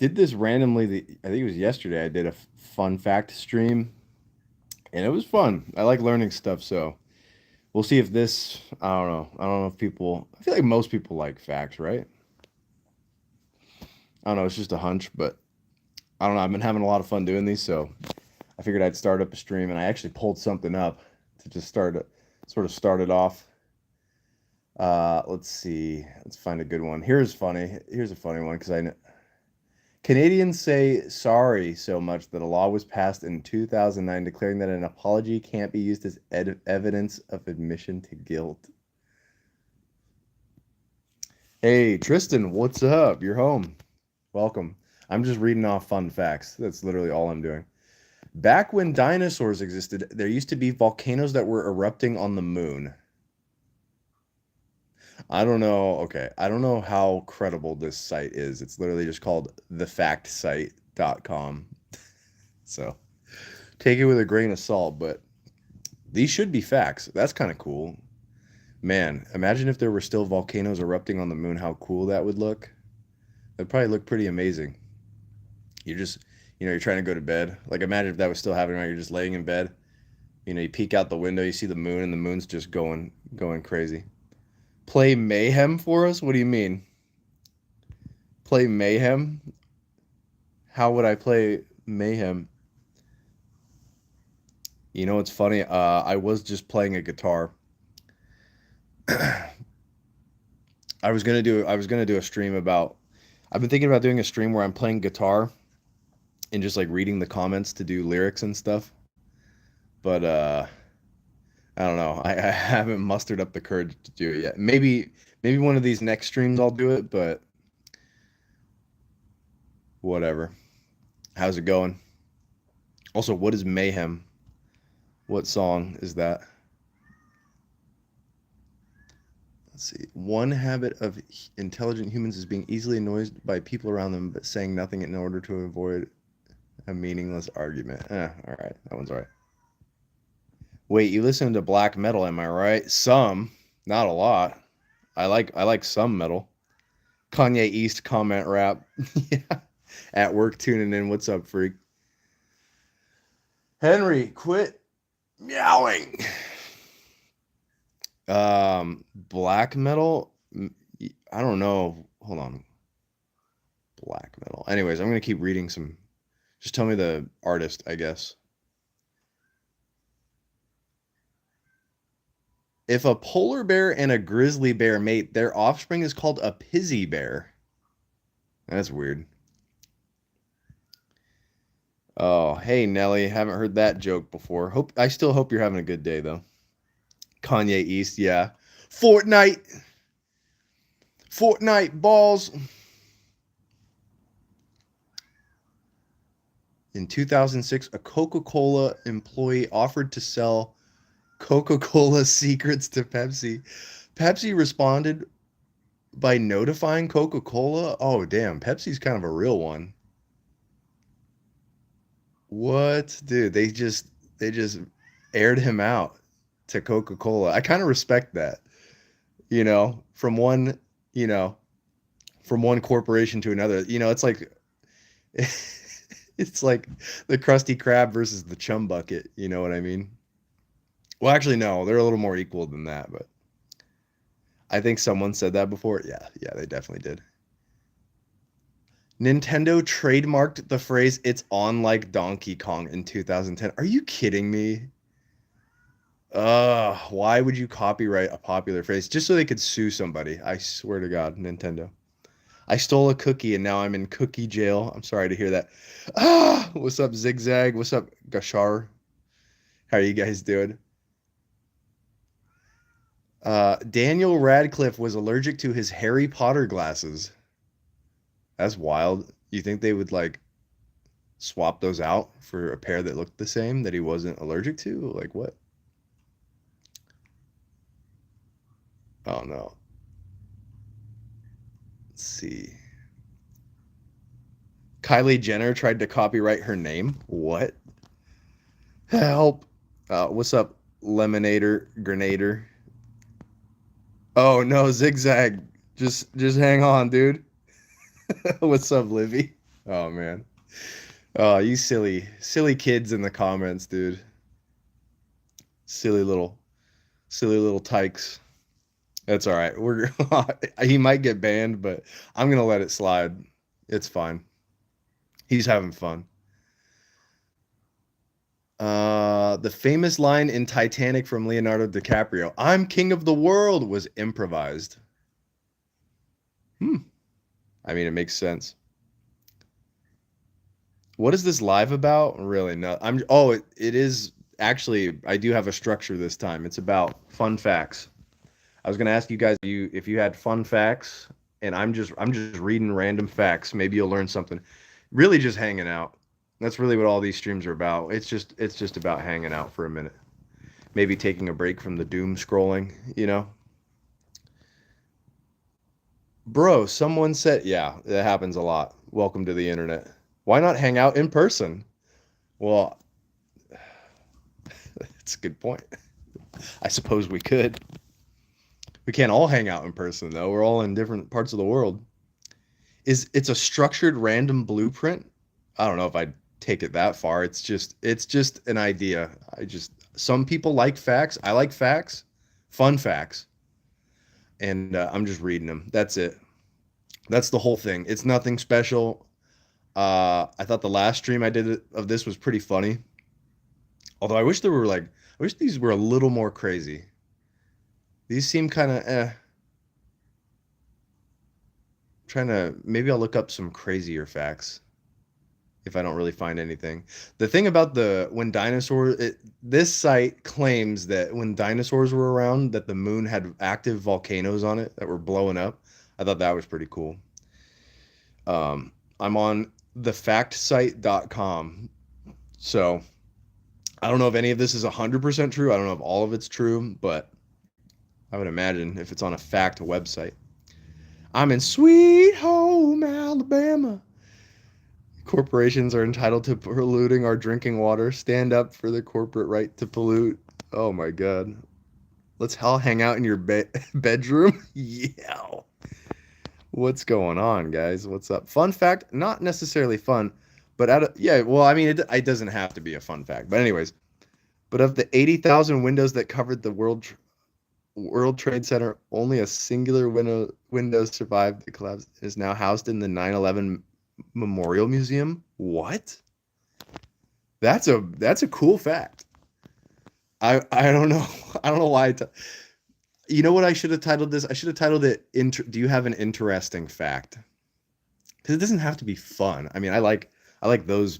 did this randomly. I think it was yesterday. I did a fun fact stream, and it was fun. I like learning stuff, so we'll see if this. I don't know. I don't know if people. I feel like most people like facts, right? I don't know. It's just a hunch, but I don't know. I've been having a lot of fun doing these, so I figured I'd start up a stream, and I actually pulled something up to just sort of start it off. Let's see. Let's find a good one. Here's a funny one because I know Canadians say sorry so much that a law was passed in 2009 declaring that an apology can't be used as evidence of admission to guilt. Hey, Tristan, what's up? You're home. Welcome. I'm just reading off fun facts. That's literally all I'm doing. Back when dinosaurs existed, there used to be volcanoes that were erupting on the moon. I don't know. Okay. I don't know how credible this site is. It's literally just called thefactsite.com. So take it with a grain of salt, but these should be facts. That's kind of cool. Man, imagine if there were still volcanoes erupting on the moon, how cool that would look. That'd probably look pretty amazing. You're just, you're trying to go to bed. Like, imagine if that was still happening, right? You're just laying in bed. You peek out the window, you see the moon, and the moon's just going crazy. Play Mayhem for us? What do you mean? Play Mayhem? How would I play Mayhem? You know what's funny? I was just playing a guitar. I was gonna do a stream about. I've been thinking about doing a stream where I'm playing guitar and just like reading the comments to do lyrics and stuff. But I don't know. I haven't mustered up the courage to do it yet. Maybe one of these next streams I'll do it, but whatever. How's it going? Also, what is Mayhem? What song is that? Let's see. One habit of intelligent humans is being easily annoyed by people around them, but saying nothing in order to avoid a meaningless argument. All right. That one's all right. Wait, you listen to black metal, am I right? Some, not a lot. I like some metal. Kanye East comment rap. Yeah. At work tuning in. What's up, freak? Henry, quit meowing. Black metal. I don't know. Hold on. Black metal. Anyways, I'm gonna keep reading some. Just tell me the artist, I guess. If a polar bear and a grizzly bear mate, their offspring is called a pizzy bear. That's weird. Oh, hey Nelly, haven't heard that joke before. I still hope you're having a good day though. Kanye East, yeah. Fortnite, Fortnite balls. In 2006, a Coca-Cola employee offered to sell Coca-Cola secrets to Pepsi. Pepsi responded by notifying Coca-Cola. Oh, damn, Pepsi's kind of a real one. What, dude? They just aired him out to Coca-Cola. I kind of respect that. From one, you know, from one corporation to another. It's like it's like the Krusty Krab versus the Chum Bucket. You know what I mean? Well, actually, no, they're a little more equal than that, but I think someone said that before. Yeah, yeah, they definitely did. Nintendo trademarked the phrase "It's on like Donkey Kong" in 2010. Are you kidding me? Why would you copyright a popular phrase just so they could sue somebody? I swear to God, Nintendo. I stole a cookie and now I'm in cookie jail. I'm sorry to hear that. What's up, Zigzag? What's up, Gashar? How are you guys doing? Daniel Radcliffe was allergic to his Harry Potter glasses. That's wild. You think they would like swap those out for a pair that looked the same that he wasn't allergic to? Like what? Oh no. Let's see. Kylie Jenner tried to copyright her name. What? Help. What's up, Lemonator, Grenader? Oh no, Zigzag. Just hang on, dude. What's up, Livy? Oh man. Oh, you silly kids in the comments, dude. Silly little, silly little tykes. That's all right. We're he might get banned, but I'm gonna let it slide. It's fine. He's having fun. The famous line in Titanic from Leonardo DiCaprio, "I'm king of the world," was improvised. Hmm. I mean, it makes sense. What is this live about? Really, no. It is actually. I do have a structure this time. It's about fun facts. I was gonna ask you guys if you had fun facts, and I'm just reading random facts. Maybe you'll learn something. Really, just hanging out. That's really what all these streams are about. It's just about hanging out for a minute. Maybe taking a break from the doom scrolling. Bro, someone said, yeah, that happens a lot. Welcome to the internet. Why not hang out in person? Well, it's a good point. I suppose we could. We can't all hang out in person though. We're all in different parts of the world. It's a structured random blueprint? I don't know if I'd take it that far. It's just an idea. Some people like facts. I like facts, fun facts, and I'm just reading them. That's it. That's the whole thing. It's nothing special. I thought the last stream I did of this was pretty funny. Although I wish these were a little more crazy. These seem kind of Trying to maybe I'll look up some crazier facts if I don't really find anything. The thing about the when dinosaurs this site claims that when dinosaurs were around that the moon had active volcanoes on it that were blowing up. I thought that was pretty cool. I'm on thefactsite.com. So, I don't know if any of this is 100% true. I don't know if all of it's true, but I would imagine if it's on a fact website. I'm in sweet home Alabama. Corporations are entitled to polluting our drinking water. Stand up for the corporate right to pollute. Oh my God. Let's all hang out in your bedroom. Yeah. What's going on, guys? What's up? Fun fact, not necessarily fun, but yeah, well, I mean, it doesn't have to be a fun fact. But anyways, but of the 80,000 windows that covered the World Trade Center, only a singular window survived the collapse. Is now housed in the 9/11 Memorial Museum. What? That's a cool fact. I don't know. I don't know why. You know what I should have titled this? I should have titled it. Do you have an interesting fact? Because it doesn't have to be fun. I mean, I like those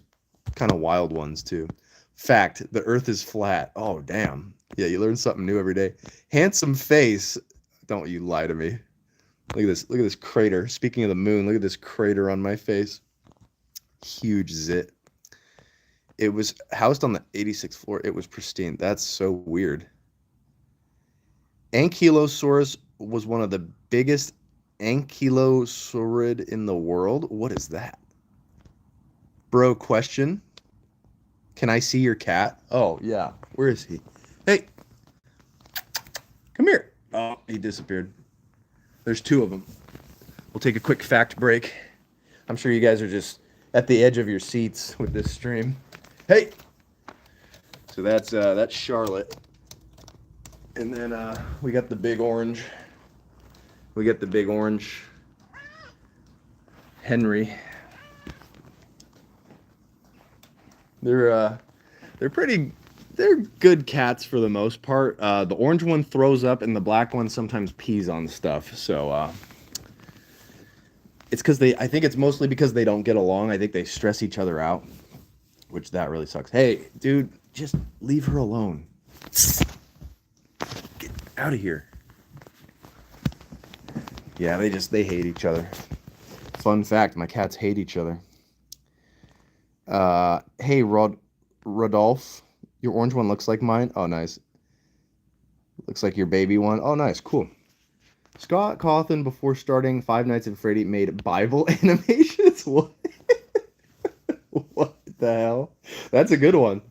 kind of wild ones too. Fact: the Earth is flat. Oh damn. Yeah, you learn something new every day. Handsome face. Don't you lie to me. Look at this. Look at this crater. Speaking of the moon, look at this crater on my face. Huge zit. It was housed on the 86th floor. It was pristine. That's so weird. Ankylosaurus was one of the biggest ankylosaurid in the world. What is that? Bro, question. Can I see your cat? Oh, yeah. Where is he? Hey, come here. Oh, he disappeared. There's two of them. We'll take a quick fact break. I'm sure you guys are just at the edge of your seats with this stream. Hey. So that's Charlotte. And then we got the big orange. We got the big orange Henry. They're good cats for the most part. The orange one throws up and the black one sometimes pees on stuff. So it's because I think it's mostly because they don't get along. I think they stress each other out, which that really sucks. Hey, dude, just leave her alone. Get out of here. Yeah, they hate each other. Fun fact, my cats hate each other. Hey, Rodolphe, your orange one looks like mine. Oh, nice. Looks like your baby one. Oh, nice, cool. Scott Cawthon, before starting Five Nights at Freddy, made Bible animations. What? What the hell? That's a good one.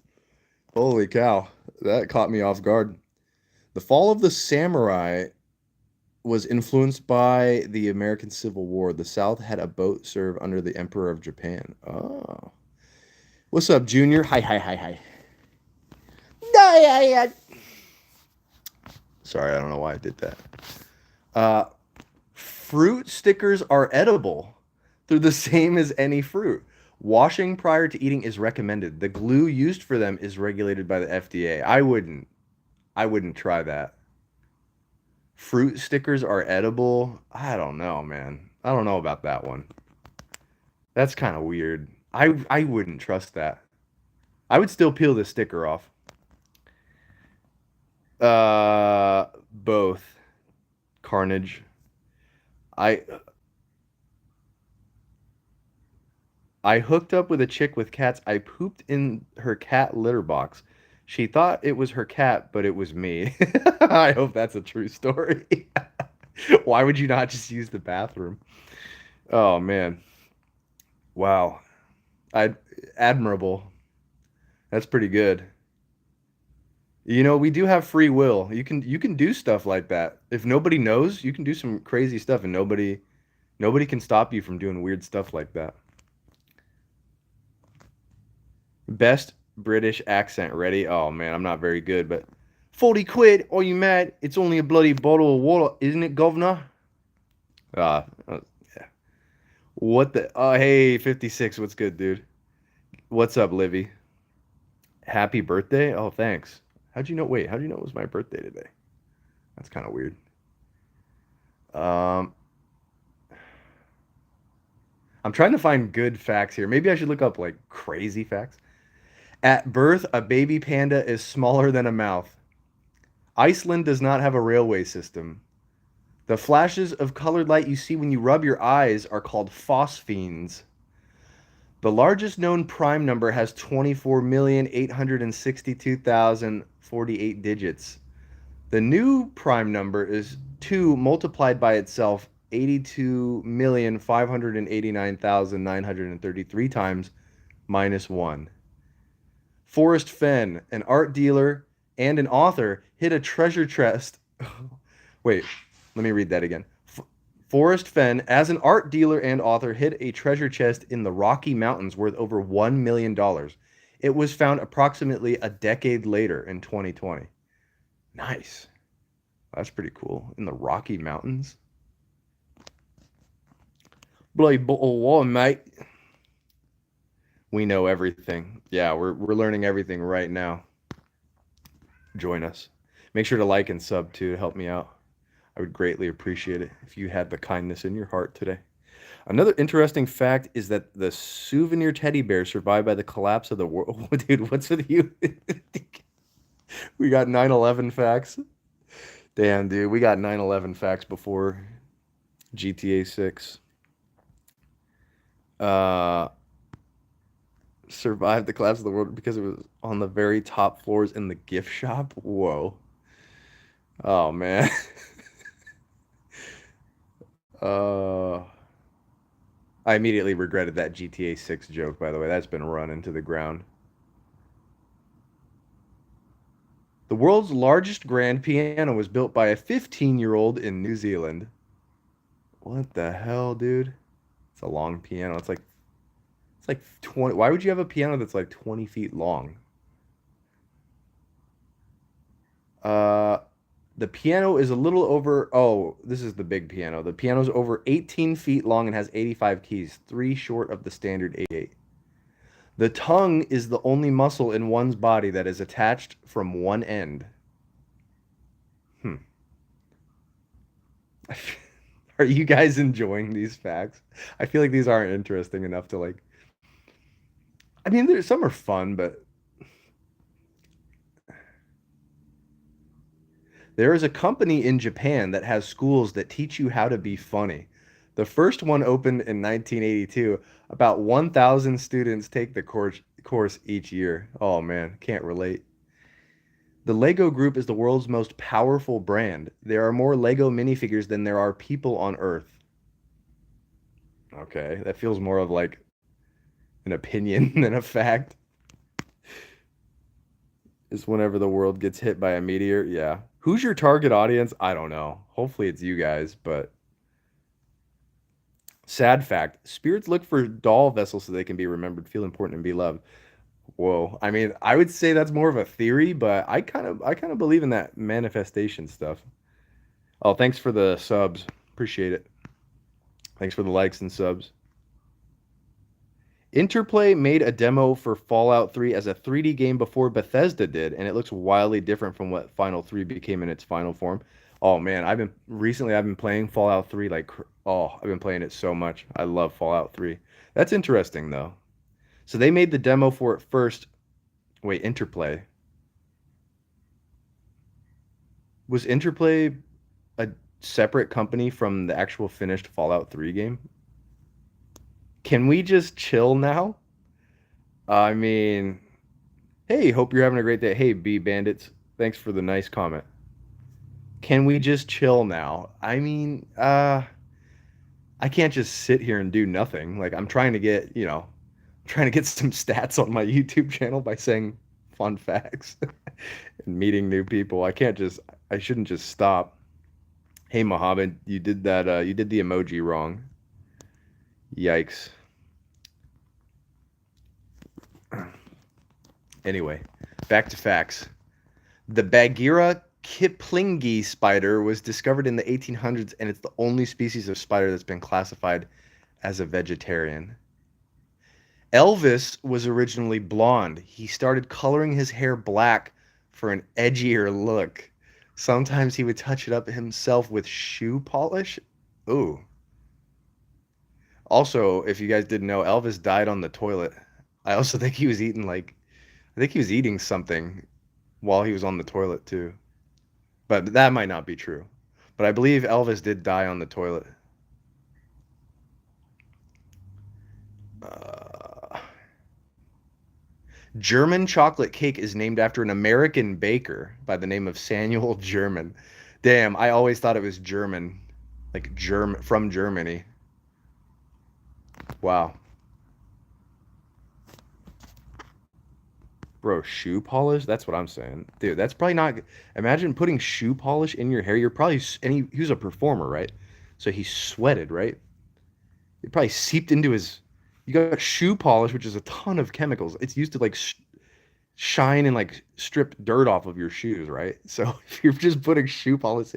Holy cow, that caught me off guard. The Fall of the Samurai was influenced by the American Civil War. The South had a boat serve under the Emperor of Japan. Oh. What's up, Junior? Hi, hi, hi, hi. Hi, hi, hi. Sorry, I don't know why I did that. Uh, Fruit stickers are edible. They're the same as any fruit. Washing prior to eating is recommended. The glue used for them is regulated by the FDA. I wouldn't try that. Fruit stickers are edible. I don't know, man. I don't know about that one. That's kind of weird. I wouldn't trust that. I would still peel the sticker off. Both. Carnage. I I hooked up with a chick with cats. I pooped in her cat litter box. She thought it was her cat, but it was me. I hope that's a true story. Why would you not just use the bathroom? Oh man. Wow. I admirable. That's pretty good. You know, we do have free will. You can do stuff like that. If nobody knows, you can do some crazy stuff and nobody can stop you from doing weird stuff like that. Best British accent ready? Oh man, I'm not very good, but 40 quid? Are you mad? It's only a bloody bottle of water, isn't it, governor? Yeah. What the? Oh, hey, 56. What's good, dude? What's up, Livy? Happy birthday? Oh, thanks. How'd you know? Wait, how'd you know it was my birthday today? That's kind of weird. Um, I'm trying to find good facts here. Maybe I should look up like crazy facts. At birth, a baby panda is smaller than a mouth. Iceland does not have a railway system. The flashes of colored light you see when you rub your eyes are called phosphenes. The largest known prime number has 24,862,048 digits. The new prime number is 2 multiplied by itself 82,589,933 times minus 1. Forrest Fenn, an art dealer and an author, hid a treasure chest. Wait, let me read that again. Forrest Fenn, as an art dealer and author, hid a treasure chest in the Rocky Mountains worth over $1 million. It was found approximately a decade later in 2020. Nice. That's pretty cool. In the Rocky Mountains. Bloody bottle of water, mate. We know everything. Yeah, we're learning everything right now. Join us. Make sure to like and sub too to help me out. I would greatly appreciate it if you had the kindness in your heart today. Another interesting fact is that the souvenir teddy bear survived by the collapse of the world. Dude, what's with you? We got 9/11 facts. Damn, dude, we got 9/11 facts before GTA 6. Uh, Survived the collapse of the world because it was on the very top floors in the gift shop. Whoa. Oh man. uh, I immediately regretted that GTA 6 joke, by the way. That's been run into the ground. The world's largest grand piano was built by a 15-year-old in New Zealand. What the hell, dude? It's a long piano. It's like 20. Why would you have a piano that's like 20 feet long? Uh, the piano is a little over. Oh, this is the big piano. The piano's over 18 feet long and has 85 keys, three short of the standard 88. The tongue is the only muscle in one's body that is attached from one end. Hmm. Are you guys enjoying these facts? I feel like these aren't interesting enough to like. I mean, there's some are fun, but there is a company in Japan that has schools that teach you how to be funny. The first one opened in 1982. About 1,000 students take the course each year. Oh man, can't relate. The Lego Group is the world's most powerful brand. There are more Lego minifigures than there are people on Earth. Okay, that feels more of like an opinion than a fact. Is whenever the world gets hit by a meteor. Yeah. Who's your target audience? I don't know. Hopefully it's you guys, but sad fact, spirits look for doll vessels so they can be remembered, feel important, and be loved. Whoa. I mean, I would say that's more of a theory, but I kind of believe in that manifestation stuff. Oh, thanks for the subs. Appreciate it. Thanks for the likes and subs. Interplay made a demo for Fallout 3 as a 3D game before Bethesda did, and it looks wildly different from what Final 3 became in its final form. Oh man, I've been playing Fallout 3 I've been playing it so much. I love Fallout 3. That's interesting though. So they made the demo for it first. Wait, Interplay. Was Interplay a separate company from the actual finished Fallout 3 game? Can we just chill now? I mean, hey, hope you're having a great day. Hey, B Bandits, thanks for the nice comment. Can we just chill now? I mean, I can't just sit here and do nothing. Like I'm trying to get, trying to get some stats on my YouTube channel by saying fun facts and meeting new people. I shouldn't just stop. Hey, Mohammed, you did the emoji wrong. Yikes. Anyway, back to facts. The Bagheera kiplingi spider was discovered in the 1800s, and it's the only species of spider that's been classified as a vegetarian. Elvis was originally blonde. He started coloring his hair black for an edgier look. Sometimes he would touch it up himself with shoe polish. Ooh. Also, if you guys didn't know, Elvis died on the toilet. I also think he was I think he was eating something while he was on the toilet too. But that might not be true. But I believe Elvis did die on the toilet. Uh, German chocolate cake is named after an American baker by the name of Samuel German. Damn, I always thought it was German, like German from Germany. Wow, bro, shoe polish? That's what I'm saying, dude. That's probably not. Imagine putting shoe polish in your hair. You're probably and he was a performer, right? So he sweated, right? It probably seeped into his. You got shoe polish, which is a ton of chemicals. It's used to like shine and like strip dirt off of your shoes, right? So if you're just putting shoe polish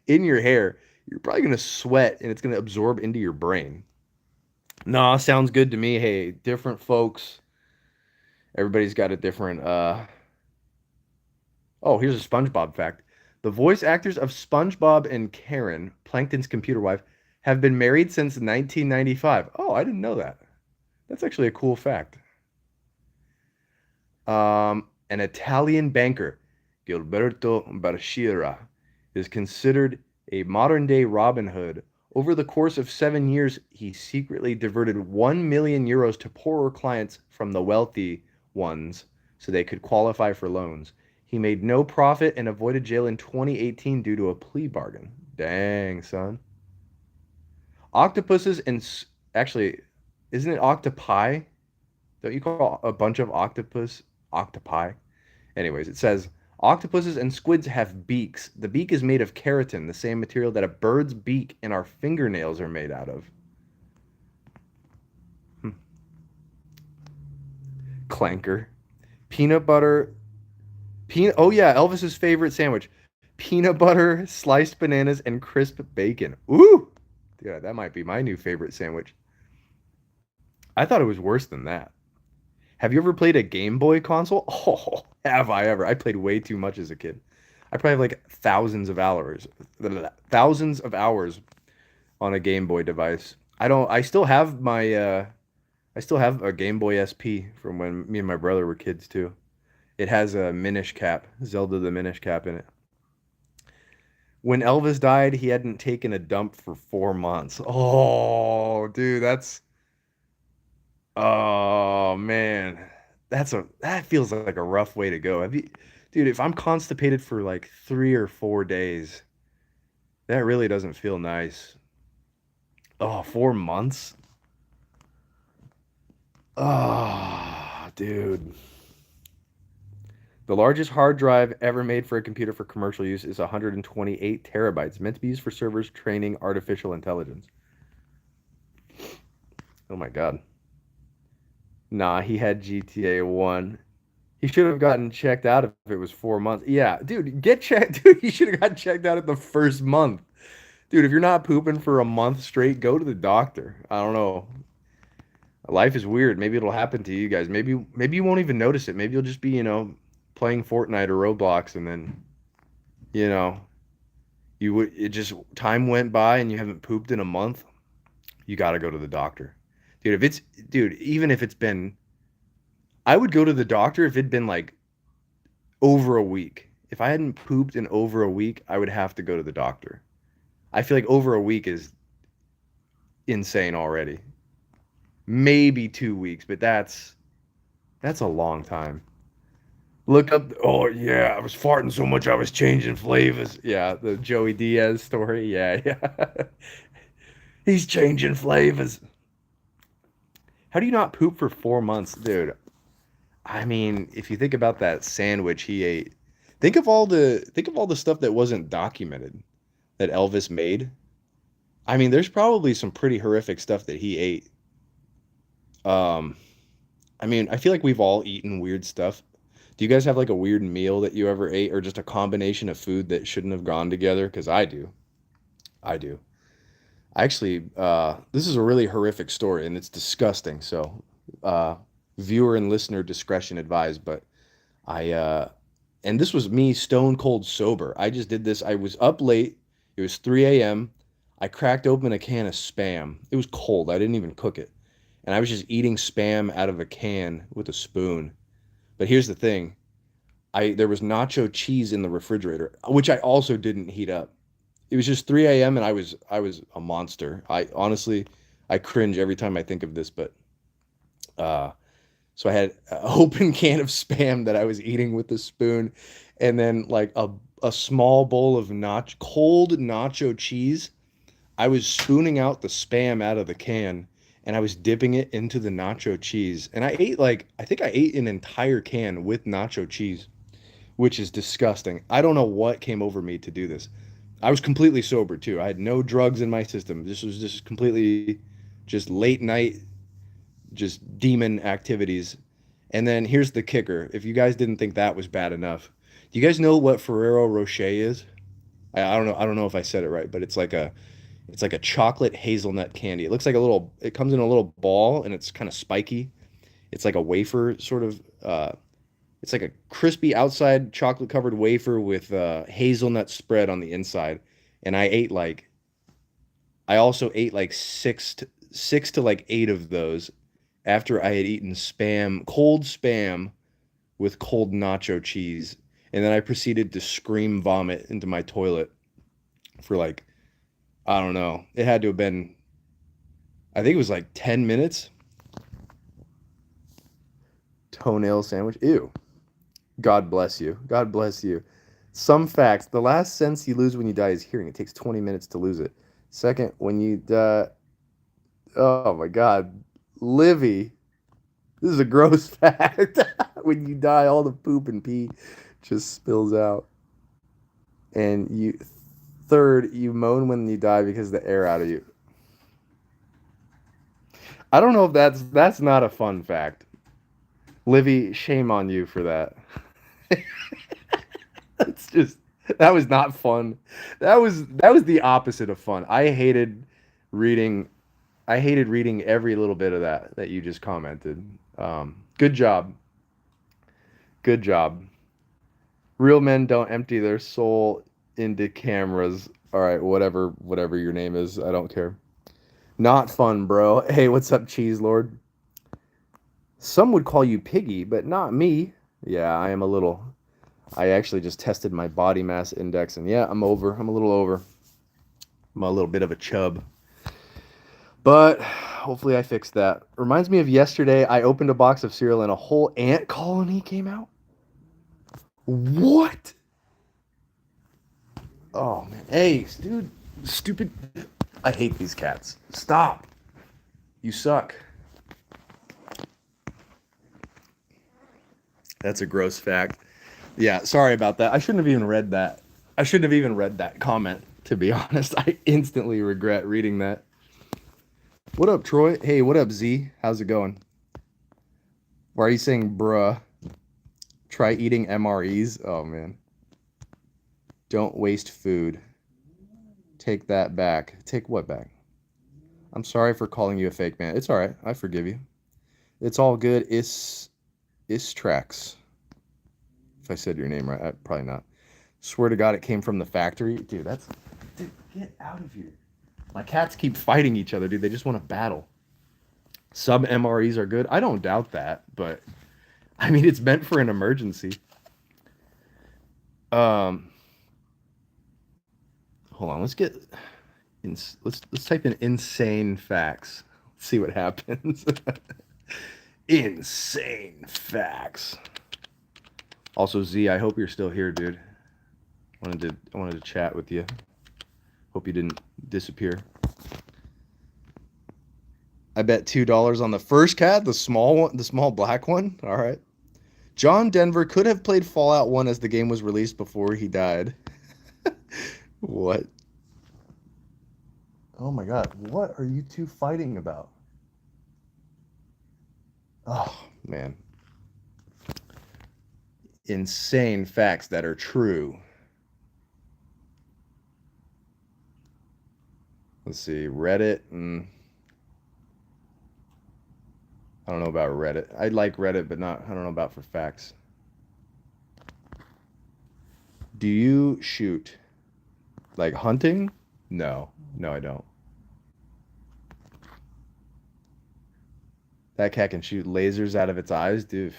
in your hair, you're probably gonna sweat and it's gonna absorb into your brain. Nah, sounds good to me. Hey, different folks. Everybody's got a different Oh, here's a SpongeBob fact. The voice actors of SpongeBob and Karen, Plankton's computer wife, have been married since 1995. Oh, I didn't know that. That's actually a cool fact. An Italian banker, Gilberto Barchira, is considered a modern-day Robin Hood. Over the course of 7 years, he secretly diverted 1 million euros to poorer clients from the wealthy ones so they could qualify for loans. He made no profit and avoided jail in 2018 due to a plea bargain. Dang, son. Octopuses and actually, isn't it octopi? Don't you call a bunch of octopus octopi? Anyways, it says octopuses and squids have beaks. The beak is made of keratin, the same material that a bird's beak and our fingernails are made out of. Hmm. Clanker. Peanut butter. Oh yeah, Elvis's favorite sandwich. Peanut butter, sliced bananas, and crisp bacon. Ooh, yeah, that might be my new favorite sandwich. I thought it was worse than that. Have you ever played a Game Boy console? Oh, have I ever? I played way too much as a kid. I probably have like thousands of hours on a Game Boy device. I still have I still have a Game Boy SP from when me and my brother were kids too. It has a Minish Cap, Zelda the Minish Cap in it. When Elvis died, he hadn't taken a dump for 4 months. Oh, dude, oh man, that feels like a rough way to go. Dude, if I'm constipated for like 3 or 4 days, that really doesn't feel nice. Oh, 4 months? Oh, dude. The largest hard drive ever made for a computer for commercial use is 128 terabytes, meant to be used for servers training artificial intelligence. Oh my God. Nah, he had GTA 1. He should have gotten checked out if it was 4 months. Yeah, dude, get checked. Dude, he should have gotten checked out at the first month. Dude, if you're not pooping for a month straight, go to the doctor. I don't know. Life is weird. Maybe it'll happen to you guys. Maybe you won't even notice it. Maybe you'll just be, playing Fortnite or Roblox and then, you know, you would it just time went by and you haven't pooped in a month. You got to go to the doctor. Dude, even if it's been I would go to the doctor if it'd been like over a week. If I hadn't pooped in over a week, I would have to go to the doctor. I feel like over a week is insane already. Maybe 2 weeks, but that's a long time. Look up. Oh yeah, I was farting so much I was changing flavors. Yeah, the Joey Diaz story. Yeah, yeah. He's changing flavors. How do you not poop for 4 months, dude? I mean, if you think about that sandwich he ate, think of all the stuff that wasn't documented that Elvis made. I mean, there's probably some pretty horrific stuff that he ate. Um, I mean, I feel like we've all eaten weird stuff. Do you guys have like a weird meal that you ever ate, or just a combination of food that shouldn't have gone together? Because I do. I do. Actually, this is a really horrific story, and it's disgusting. So, uh, viewer and listener discretion advised. But and this was me stone cold sober. I just did this. I was up late. It was 3 a.m. I cracked open a can of Spam. It was cold. I didn't even cook it. And I was just eating Spam out of a can with a spoon. But here's the thing. There was nacho cheese in the refrigerator, which I also didn't heat up. It was just 3 a.m. and I was a monster. I honestly I cringe every time I think of this, but uh so I had an open can of Spam that I was eating with a spoon, and then like a small bowl of cold nacho cheese. I was spooning out the Spam out of the can, and I was dipping it into the nacho cheese. And I think I ate an entire can with nacho cheese, which is disgusting. I don't know what came over me to do this. I was completely sober too. I had no drugs in my system. This was just completely just late night, just demon activities. And then here's the kicker. If you guys didn't think that was bad enough, do you guys know what Ferrero Rocher is? I don't know. I don't know if I said it right, but it's like a chocolate hazelnut candy. It looks like it comes in a little ball and it's kind of spiky. It's like a wafer sort of it's like a crispy outside chocolate covered wafer with hazelnut spread on the inside. And I also ate like six to like eight of those after I had eaten cold Spam with cold nacho cheese. And then I proceeded to scream vomit into my toilet for like, I don't know. It had to have been, I think it was like 10 minutes. Toenail sandwich. Ew. God bless you. God bless you. Some facts. The last sense you lose when you die is hearing. It takes 20 minutes to lose it. Second, when you die. Oh my God. Livy. This is a gross fact. When you die, all the poop and pee just spills out. And third, you moan when you die because the air out of you. I don't know if that's not a fun fact. Livy, shame on you for that. That's just that was not fun. That was the opposite of fun. Reading I hated reading every little bit of that you just commented. Good job. Good job. Real men don't empty their soul into cameras. All right, whatever your name is, I don't care. Not fun, bro. Hey, what's up, Cheese Lord? Some would call you piggy, but not me. Yeah, I am a little. I actually just tested my body mass index, and yeah, I'm over. I'm a little over. I'm a little bit of a chub. But hopefully I fixed that. Reminds me of yesterday, I opened a box of cereal and a whole ant colony came out. What? Oh, man. Hey, dude, stupid. I hate these cats. Stop. You suck. That's a gross fact. Yeah, sorry about that. I shouldn't have even read that. I shouldn't have even read that comment, to be honest. I instantly regret reading that. What up, Troy? Hey, what up, Z? How's it going? Why are you saying bruh? Try eating MREs? Oh, man. Don't waste food. Take that back. Take what back? I'm sorry for calling you a fake man. It's all right. I forgive you. It's all good. Istrax. If I said your name right, probably not. Swear to God, it came from the factory. Dude, Dude, get out of here. My cats keep fighting each other, dude. They just want to battle. Some MREs are good. I don't doubt that, but I mean, it's meant for an emergency. Um, Hold on. Let's type in insane facts. Let's see what happens. Insane facts. Also, Z, I hope you're still here, dude. I wanted to chat with you. Hope you didn't disappear. I bet $2 on the first cat, the small one, the small black one. All right. John Denver could have played Fallout 1 as the game was released before he died. What? Oh my God. What are you two fighting about? Oh, man. Insane facts that are true. Let's see. Reddit. I don't know about Reddit. I like Reddit, but I don't know about for facts. Do you shoot? Like hunting? No. No, I don't. That cat can shoot lasers out of its eyes, dude.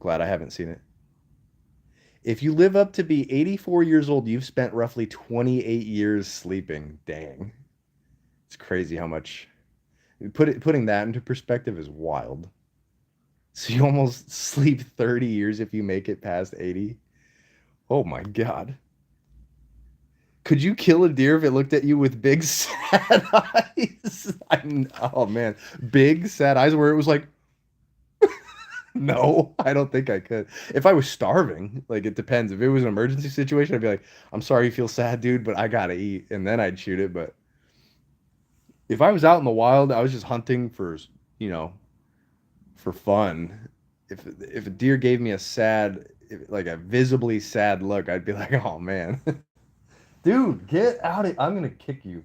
Glad I haven't seen it. If you live up to be 84 years old, you've spent roughly 28 years sleeping. Dang. It's crazy how much putting that into perspective is wild. So you almost sleep 30 years if you make it past 80. Oh my God. Could you kill a deer if it looked at you with big sad eyes? Oh man, big sad eyes where it was like, no, I don't think I could. If I was starving, like it depends. If it was an emergency situation, I'd be like, I'm sorry you feel sad, dude, but I gotta eat, and then I'd shoot it. But if I was out in the wild, I was just hunting for, you know, for fun. If a deer gave me a like a visibly sad look, I'd be like, oh man, dude, get out of! I'm gonna kick you.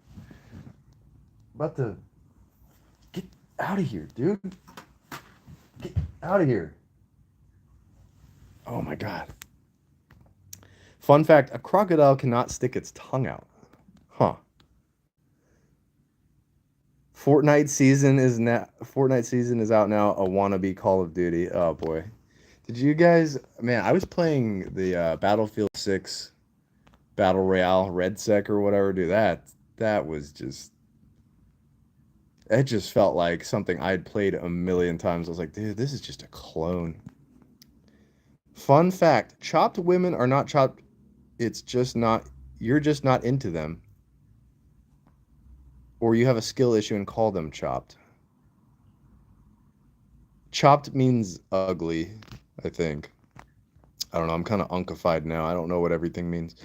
About to get out of here, dude. Get out of here. Oh my God. Fun fact: a crocodile cannot stick its tongue out. Huh. Fortnite season is out now. A wannabe Call of Duty. Oh boy. Did you guys? Man, I was playing the Battlefield 6 Battle Royale Red Sec or whatever. Dude, that was just. It just felt like something I'd played a million times. I was like, dude, this is just a clone. Fun fact: chopped women are not chopped. It's just not. You're just not into them, or you have a skill issue and call them chopped. Chopped means ugly, I think. I don't know. I'm kind of unkified now. I don't know what everything means.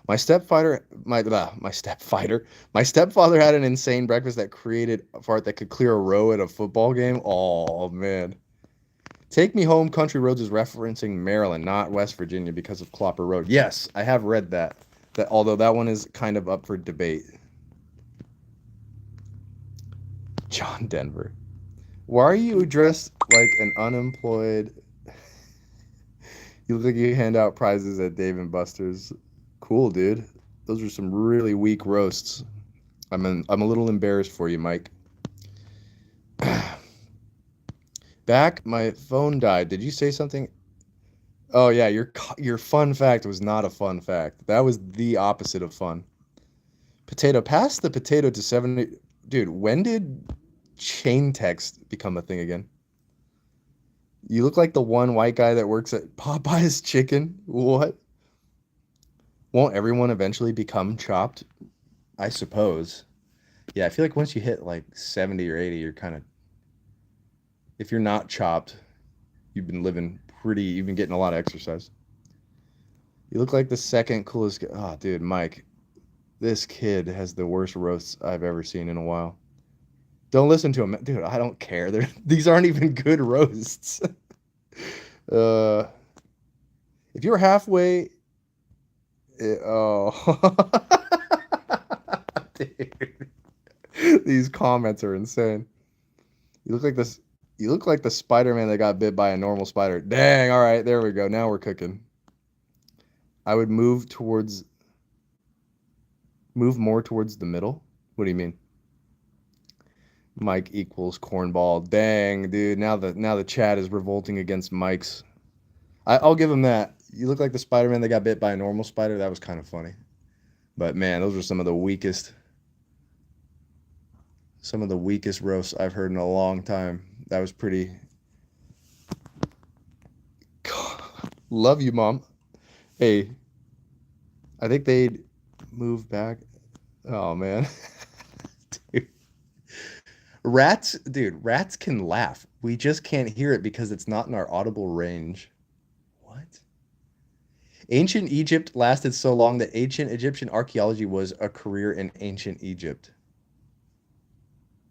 My stepfather had an insane breakfast that created a fart that could clear a row at a football game. Oh man. Take Me Home Country Roads is referencing Maryland, not West Virginia because of Clopper Road. Yes, I have read that. That although that one is kind of up for debate. John Denver. Why are you dressed like an unemployed? You look like you hand out prizes at Dave and Buster's. Cool, dude. Those are some really weak roasts. I'm a little embarrassed for you, Mike. Back, my phone died. Did you say something? Oh yeah, your fun fact was not a fun fact. That was the opposite of fun. Potato, pass the potato to 70. Dude, when did chain text become a thing again? You look like the one white guy that works at Popeye's Chicken. What? Won't everyone eventually become chopped? I suppose. Yeah, I feel like once you hit like 70 or 80, you're kind of, if you're not chopped, you've been getting a lot of exercise. You look like the second coolest. Oh, dude, Mike, this kid has the worst roasts I've ever seen in a while. Don't listen to him, dude. I don't care. These aren't even good roasts. uh, if you're halfway, oh, dude, these comments are insane. You look like this. You look like the Spider-Man that got bit by a normal spider. Dang. All right, there we go. Now we're cooking. I would move more towards the middle. What do you mean? Mike equals cornball. Dang, dude. Now the chat is revolting against Mike's. I'll give him that. You look like the Spider-Man that got bit by a normal spider. That was kind of funny. But man, those were some of the weakest roasts I've heard in a long time. That was pretty. Love you, Mom. Hey, I think they'd move back. Oh man. Dude. Rats can laugh. We just can't hear it because it's not in our audible range. What? Ancient Egypt lasted so long that ancient Egyptian archaeology was a career in ancient Egypt.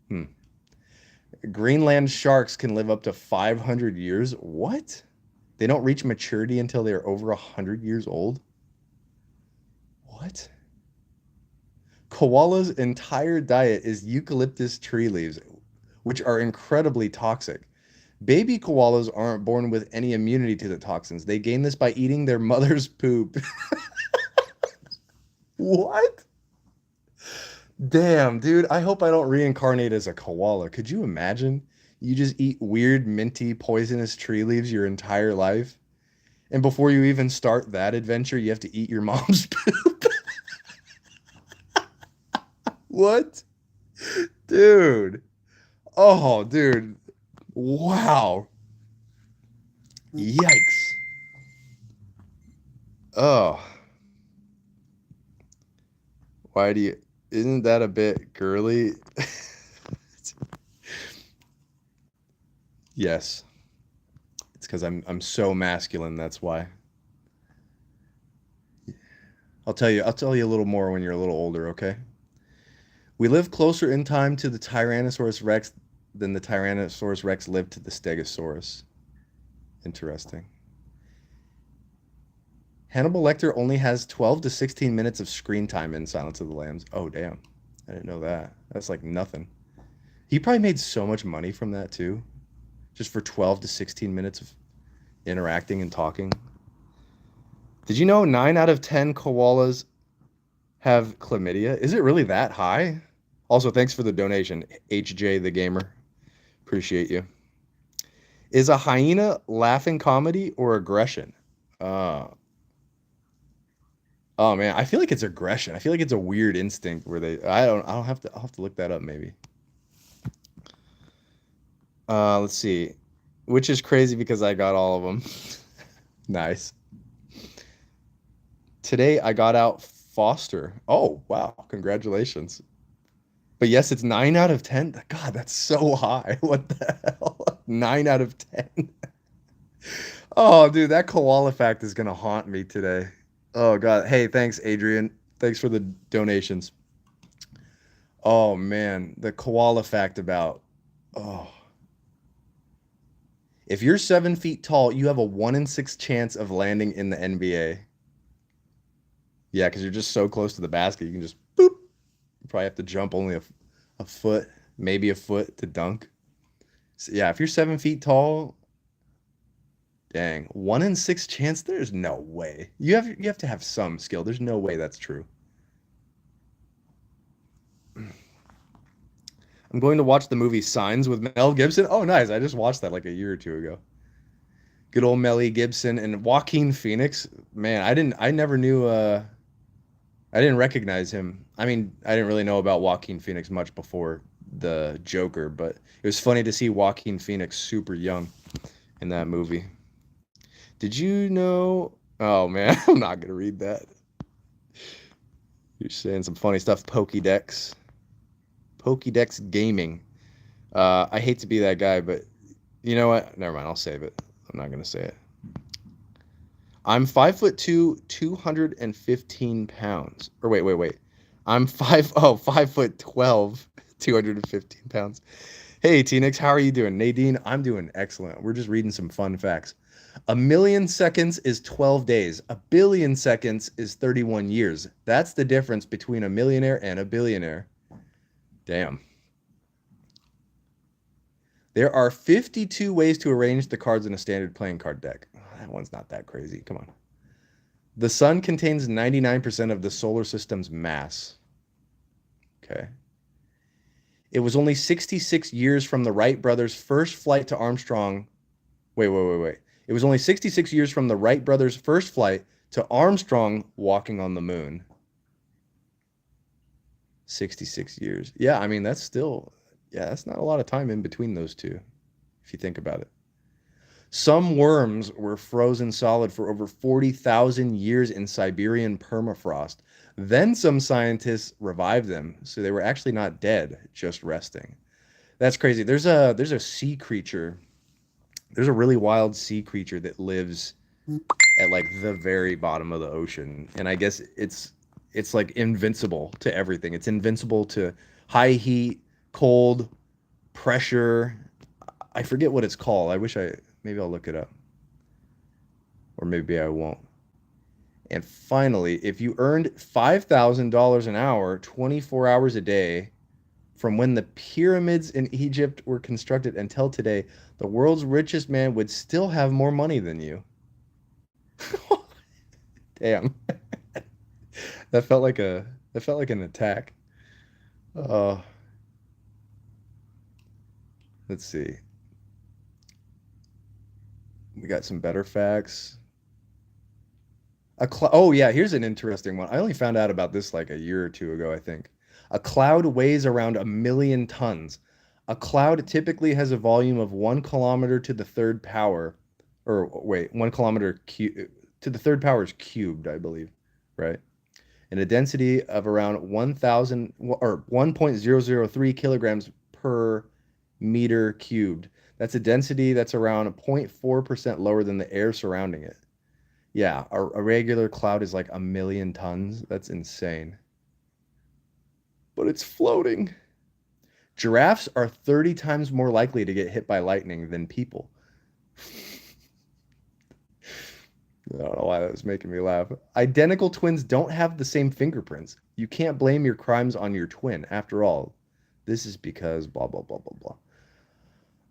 Hmm. Greenland sharks can live up to 500 years. What? They don't reach maturity until they are over 100 years old? What? Koala's entire diet is eucalyptus tree leaves, which are incredibly toxic. Baby koalas aren't born with any immunity to the toxins. They gain this by eating their mother's poop. What? Damn, dude. I hope I don't reincarnate as a koala. Could you imagine? You just eat weird, minty, poisonous tree leaves your entire life. And before you even start that adventure, you have to eat your mom's poop. What? Dude. Oh, dude. Wow. Yikes. Oh. Why do you isn't that a bit girly? Yes. It's because I'm so masculine, that's why. I'll tell you a little more when you're a little older, okay? We live closer in time to the Tyrannosaurus Rex than the Tyrannosaurus Rex lived to the Stegosaurus. Interesting. Hannibal Lecter only has 12 to 16 minutes of screen time in Silence of the Lambs. Oh, damn. I didn't know that. That's like nothing. He probably made so much money from that too, just for 12 to 16 minutes of interacting and talking. Did you know 9 out of 10 koalas have chlamydia? Is it really that high? Also, thanks for the donation, HJ the Gamer. Appreciate you. Is a hyena laughing comedy or aggression? Uh, oh man, I feel like it's aggression. I feel like it's a weird instinct where I don't have to I'll have to look that up maybe. Let's see. Which is crazy because I got all of them. Nice. Today I got out Foster. Oh, wow. Congratulations. But yes, it's 9 out of 10. God, that's so high. What the hell? 9 out of 10. Oh, dude, that koala fact is going to haunt me today. Oh, God. Hey, thanks, Adrian. Thanks for the donations. Oh, man. The koala fact about, oh, if you're 7 feet tall, you have a 1 in 6 chance of landing in the NBA. Yeah, because you're just so close to the basket. You can just boop. You probably have to jump only a foot, maybe a foot to dunk. So, yeah, if you're 7 feet tall, dang, 1 in 6 chance. There's no way. You have to have some skill. There's no way that's true. I'm going to watch the movie Signs with Mel Gibson. Oh, nice. I just watched that like a year or two ago. Good old Melly Gibson and Joaquin Phoenix. Man, I never knew I didn't recognize him. I mean, I didn't really know about Joaquin Phoenix much before the Joker, but it was funny to see Joaquin Phoenix super young in that movie. Did you know? Oh man, I'm not gonna read that. You're saying some funny stuff. Pokédex Gaming. I hate to be that guy, but you know what? Never mind. I'll save it. I'm not gonna say it. I'm 5'2", 215 pounds. Or wait. I'm 5'12", 215 pounds. Hey, T-Nix, how are you doing? Nadine, I'm doing excellent. We're just reading some fun facts. A million seconds is 12 days. A billion seconds is 31 years. That's the difference between a millionaire and a billionaire. Damn. There are 52 ways to arrange the cards in a standard playing card deck. That one's not that crazy. Come on. The sun contains 99% of the solar system's mass. Okay. It was only 66 years from the Wright brothers' first flight to Armstrong. Wait. It was only 66 years from the Wright brothers' first flight to Armstrong walking on the moon. 66 years. Yeah, I mean, that's not a lot of time in between those two, if you think about it. Some worms were frozen solid for over 40,000 years in Siberian permafrost. Then some scientists revived them, so they were actually not dead, just resting. That's crazy. There's a sea creature. There's a really wild sea creature that lives at like the very bottom of the ocean, and I guess it's like invincible to everything. It's invincible to high heat, cold, pressure. I forget what it's called. I wish I maybe I'll look it up, or maybe I won't. And finally, if you earned $5,000 an hour, 24 hours a day, from when the pyramids in Egypt were constructed until today, the world's richest man would still have more money than you. Damn. That felt like an attack. Uh, let's see. We got some better facts. Oh yeah, here's an interesting one. I only found out about this like a year or two ago, I think. A cloud weighs around 1 million tons. A cloud typically has a volume of 1 kilometer to the third power, or wait, 1 kilometer to the third power is cubed, I believe, right? And a density of around 1,000 or 1.003 kilograms per meter cubed. That's a density that's around 0.4% lower than the air surrounding it. Yeah, a regular cloud is like 1 million tons. That's insane. But it's floating. Giraffes are 30 times more likely to get hit by lightning than people. I don't know why that was making me laugh. Identical twins don't have the same fingerprints. You can't blame your crimes on your twin. After all, this is because blah, blah, blah, blah, blah.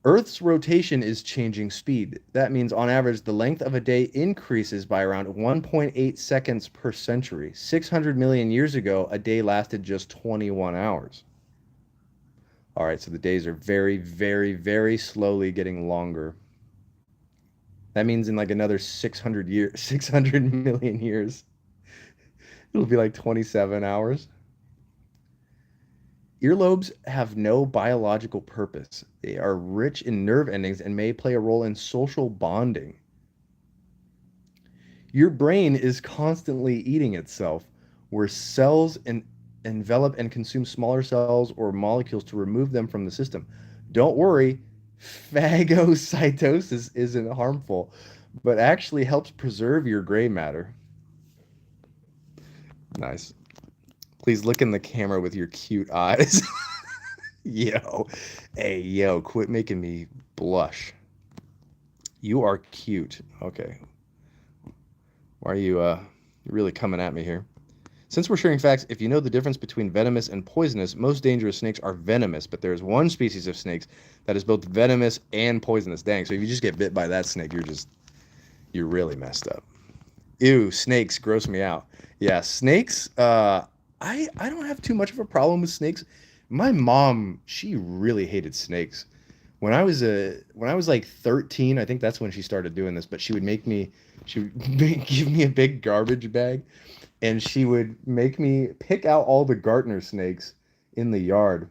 Earth's rotation is changing speed. That means, on average, the length of a day increases by around 1.8 seconds per century. 600 million years ago, a day lasted just 21 hours. All right, so the days are very, very, very slowly getting longer. That means in like another 600 years, 600 million years, it'll be like 27 hours. Earlobes have no biological purpose. They are rich in nerve endings and may play a role in social bonding. Your brain is constantly eating itself, where cells envelop and consume smaller cells or molecules to remove them from the system. Don't worry, phagocytosis isn't harmful, but actually helps preserve your gray matter. Nice. Please look in the camera with your cute eyes. Yo. Hey, yo, quit making me blush. You are cute. Okay. Why are you you're really coming at me here? Since we're sharing facts, if you know the difference between venomous and poisonous, most dangerous snakes are venomous, but there is one species of snakes that is both venomous and poisonous. Dang, so if you just get bit by that snake, you're really messed up. Ew, snakes gross me out. Yeah, snakes, I don't have too much of a problem with snakes. My mom, she really hated snakes. When I was like 13, I think that's when she started doing this, but she would give me a big garbage bag, and she would make me pick out all the Gartner snakes in the yard,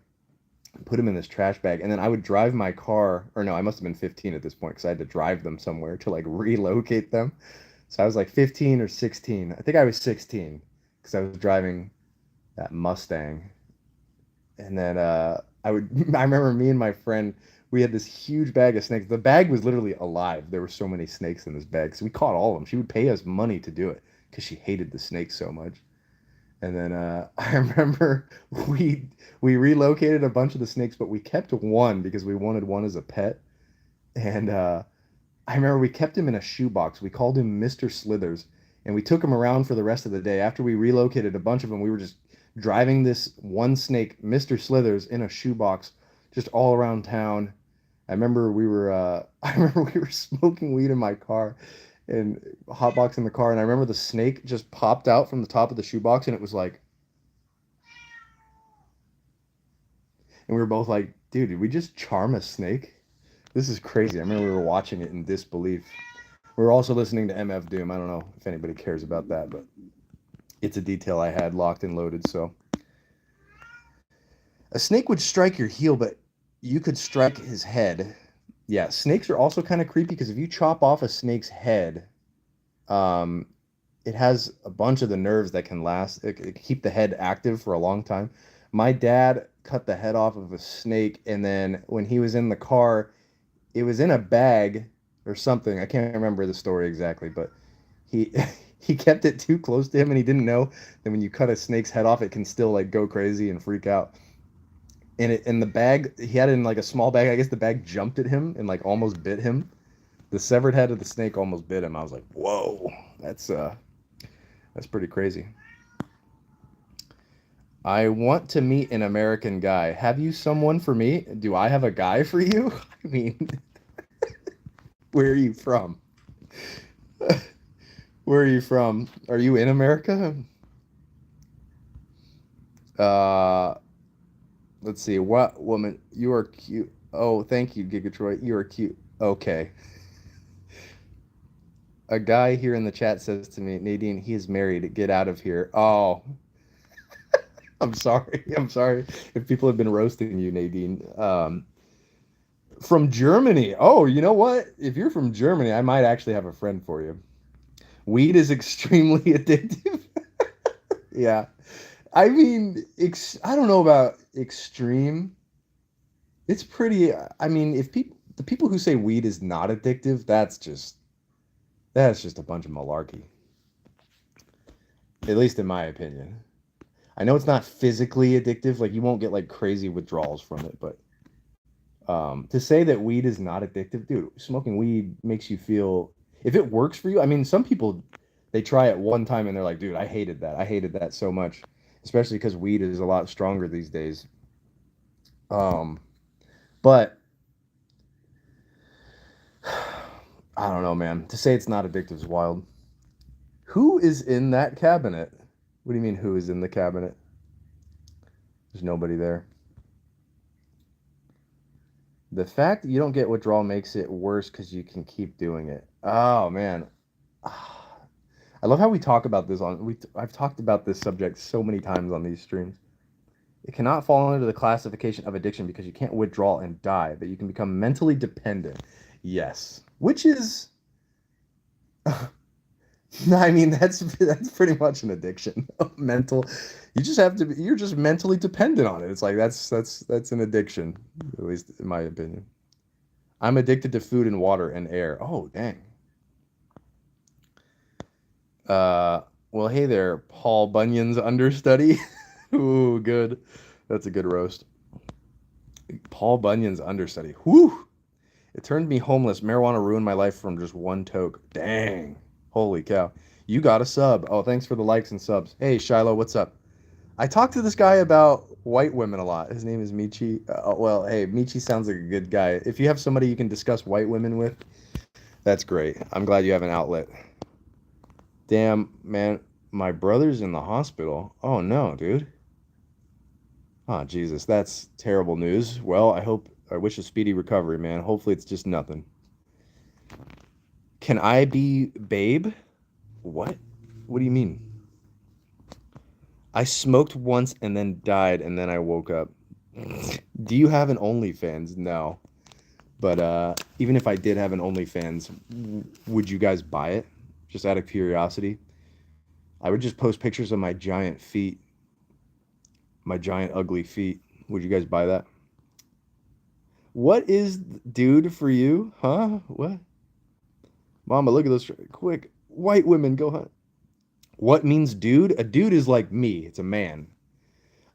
put them in this trash bag, and then I would drive my car, or no, I must have been 15 at this point because I had to drive them somewhere to like relocate them. So I was like 15 or 16. I think I was 16 because I was driving that Mustang. And then I remember me and my friend we had this huge bag of snakes. The bag was literally alive. There were so many snakes in this bag. So we caught all of them. She would pay us money to do it because she hated the snakes so much. And then I remember we we relocated a bunch of the snakes, but we kept one because we wanted one as a pet. And I remember we kept him in a shoebox. We called him Mr. Slithers, and we took him around for the rest of the day. After we relocated a bunch of them, we were just driving this one snake, Mr. Slithers, in a shoebox, just all around town. I remember we were smoking weed in my car and hotbox in the car, and I remember the snake just popped out from the top of the shoebox, and it was like, and we were both like, dude, did we just charm a snake? This is crazy. I remember we were watching it in disbelief. We were also listening to MF Doom. I don't know if anybody cares about that, but it's a detail I had locked and loaded. So a snake would strike your heel, but you could strike his head. Yeah, snakes are also kind of creepy because if you chop off a snake's head, um, it has a bunch of the nerves that can last. It can keep the head active for a long time. My dad cut the head off of a snake, and then when he was in the car, it was in a bag or something. I can't remember the story exactly, but he he kept it too close to him, and he didn't know that when you cut a snake's head off, it can still like go crazy and freak out. And it in the bag, he had it in like a small bag. I guess the bag jumped at him and like almost bit him. The severed head of the snake almost bit him. I was like, whoa, that's pretty crazy. I want to meet an American guy. Have you someone for me? Do I have a guy for you? I mean, where are you from? Where are you from? Are you in America? Uh, let's see. What woman? You are cute. Oh, thank you, Gigatroid. You are cute. Okay. A guy here in the chat says to me, Nadine, he is married. Get out of here. Oh, I'm sorry. I'm sorry if people have been roasting you, Nadine. From Germany. Oh, you know what? If you're from Germany, I might actually have a friend for you. Weed is extremely addictive. Yeah. I mean, I don't know about extreme. It's pretty. I mean, if people, the people who say weed is not addictive, that's just a bunch of malarkey. At least in my opinion. I know it's not physically addictive, like you won't get like crazy withdrawals from it, but to say that weed is not addictive, dude, smoking weed makes you feel if it works for you. I mean, some people they try it one time and they're like, dude, I hated that. I hated that so much, especially because weed is a lot stronger these days. Um, but I don't know, man. To say it's not addictive is wild. Who is in that cabinet? What do you mean, who is in the cabinet? There's nobody there. The fact that you don't get withdrawal makes it worse because you can keep doing it. Oh man, I love how we talk about this on we. I've talked about this subject so many times on these streams. It cannot fall under the classification of addiction because you can't withdraw and die, but you can become mentally dependent. Yes, which is, I mean, that's pretty much an addiction. Mental, you just have to. You're just mentally dependent on it. It's like that's an addiction, at least in my opinion. I'm addicted to food and water and air. Oh, dang. Uh, well, hey there, Paul Bunyan's understudy. Ooh, good. That's a good roast. Paul Bunyan's understudy. Whew. It turned me homeless. Marijuana ruined my life from just one toke. Dang. Holy cow. You got a sub. Oh, thanks for the likes and subs. Hey, Shiloh, what's up? I talked to this guy about white women a lot. His name is Michi. Well, hey, Michi sounds like a good guy. If you have somebody you can discuss white women with, that's great. I'm glad you have an outlet. Damn, man, my brother's in the hospital. Oh no, dude. Oh, Jesus, that's terrible news. Well, I wish a speedy recovery, man. Hopefully it's just nothing. Can I be babe? What? What do you mean? I smoked once and then died and then I woke up. Do you have an OnlyFans? No. But even if I did have an OnlyFans, would you guys buy it? Just out of curiosity. I would just post pictures of my giant feet, my giant ugly feet. Would you guys buy that? What is dude for you? Huh? What? Mama, look at this. Quick. White women go hunt. What means dude? A dude is like me. It's a man.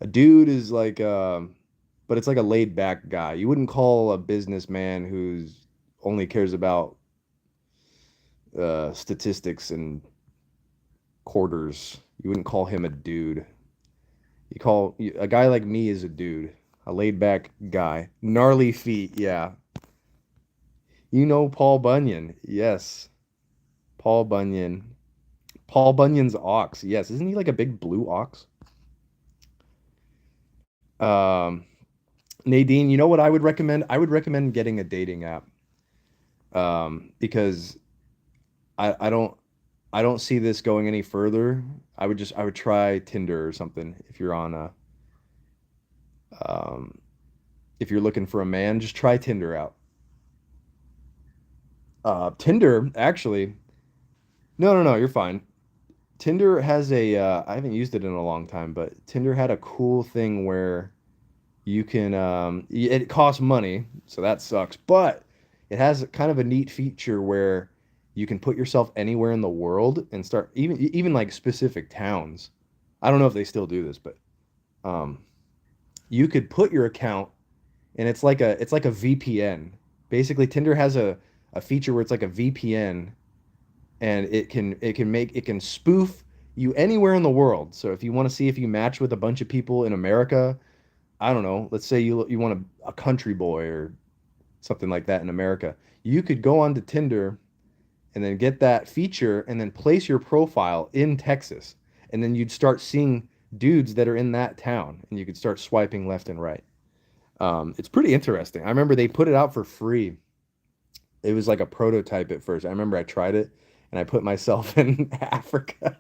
A dude is like but it's like a laid back guy. You wouldn't call a businessman who's only cares about statistics and quarters. You wouldn't call him a dude. You call a guy like me is a dude. A laid back guy. Gnarly feet, yeah. You know Paul Bunyan. Yes. Paul Bunyan. Paul Bunyan's ox. Yes, isn't he like a big blue ox? Um, Nadine, you know what I would recommend? I would recommend getting a dating app. Because I don't I don't see this going any further. I would try Tinder or something if you're on a um if you're looking for a man, just try Tinder out. Tinder actually, no, you're fine. Tinder has a I haven't used it in a long time, but Tinder had a cool thing where you can it costs money, so that sucks, but it has kind of a neat feature where you can put yourself anywhere in the world and start even like specific towns. I don't know if they still do this, but um you could put your account and it's like a VPN. Basically, Tinder has a feature where it's like a VPN and it can spoof you anywhere in the world. So if you want to see if you match with a bunch of people in America, I don't know, let's say you want a country boy or something like that in America, you could go onto Tinder and then get that feature and then place your profile in Texas. And then you'd start seeing dudes that are in that town and you could start swiping left and right. It's pretty interesting. I remember they put it out for free. It was like a prototype at first. I remember I tried it and I put myself in Africa.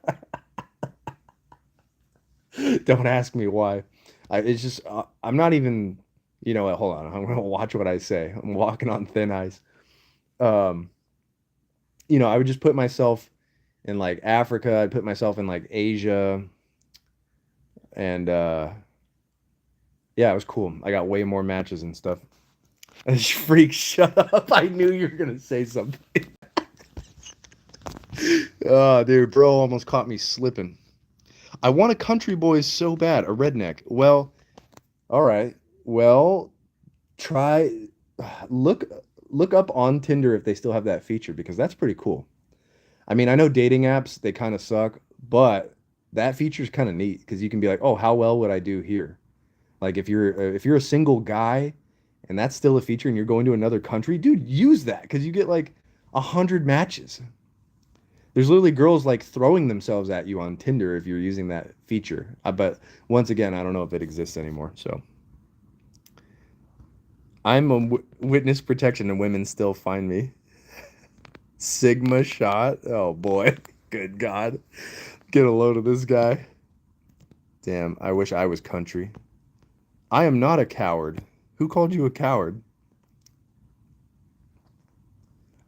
Don't ask me why. It's just I'm not even. You know what? Hold on. I'm gonna watch what I say. I'm walking on thin ice. Um, I would just put myself in like Africa. I'd put myself in like Asia, and yeah, it was cool. I got way more matches and stuff. Freak, shut up! I knew you were gonna say something. Oh, dude, bro, almost caught me slipping. I want a country boy so bad, a redneck. Well, all right. Well, try look look up on Tinder if they still have that feature because that's pretty cool. I mean, I know dating apps, they kind of suck, but that feature is kind of neat because you can be like, "Oh, how well would I do here?" Like if you're a single guy and that's still a feature and you're going to another country, dude, use that because you get like 100 matches. There's literally girls like throwing themselves at you on Tinder if you're using that feature. But once again, I don't know if it exists anymore. So I'm a witness protection and women still find me. Sigma shot. Oh boy. Good God. Get a load of this guy. Damn, I wish I was country. I am not a coward. Who called you a coward?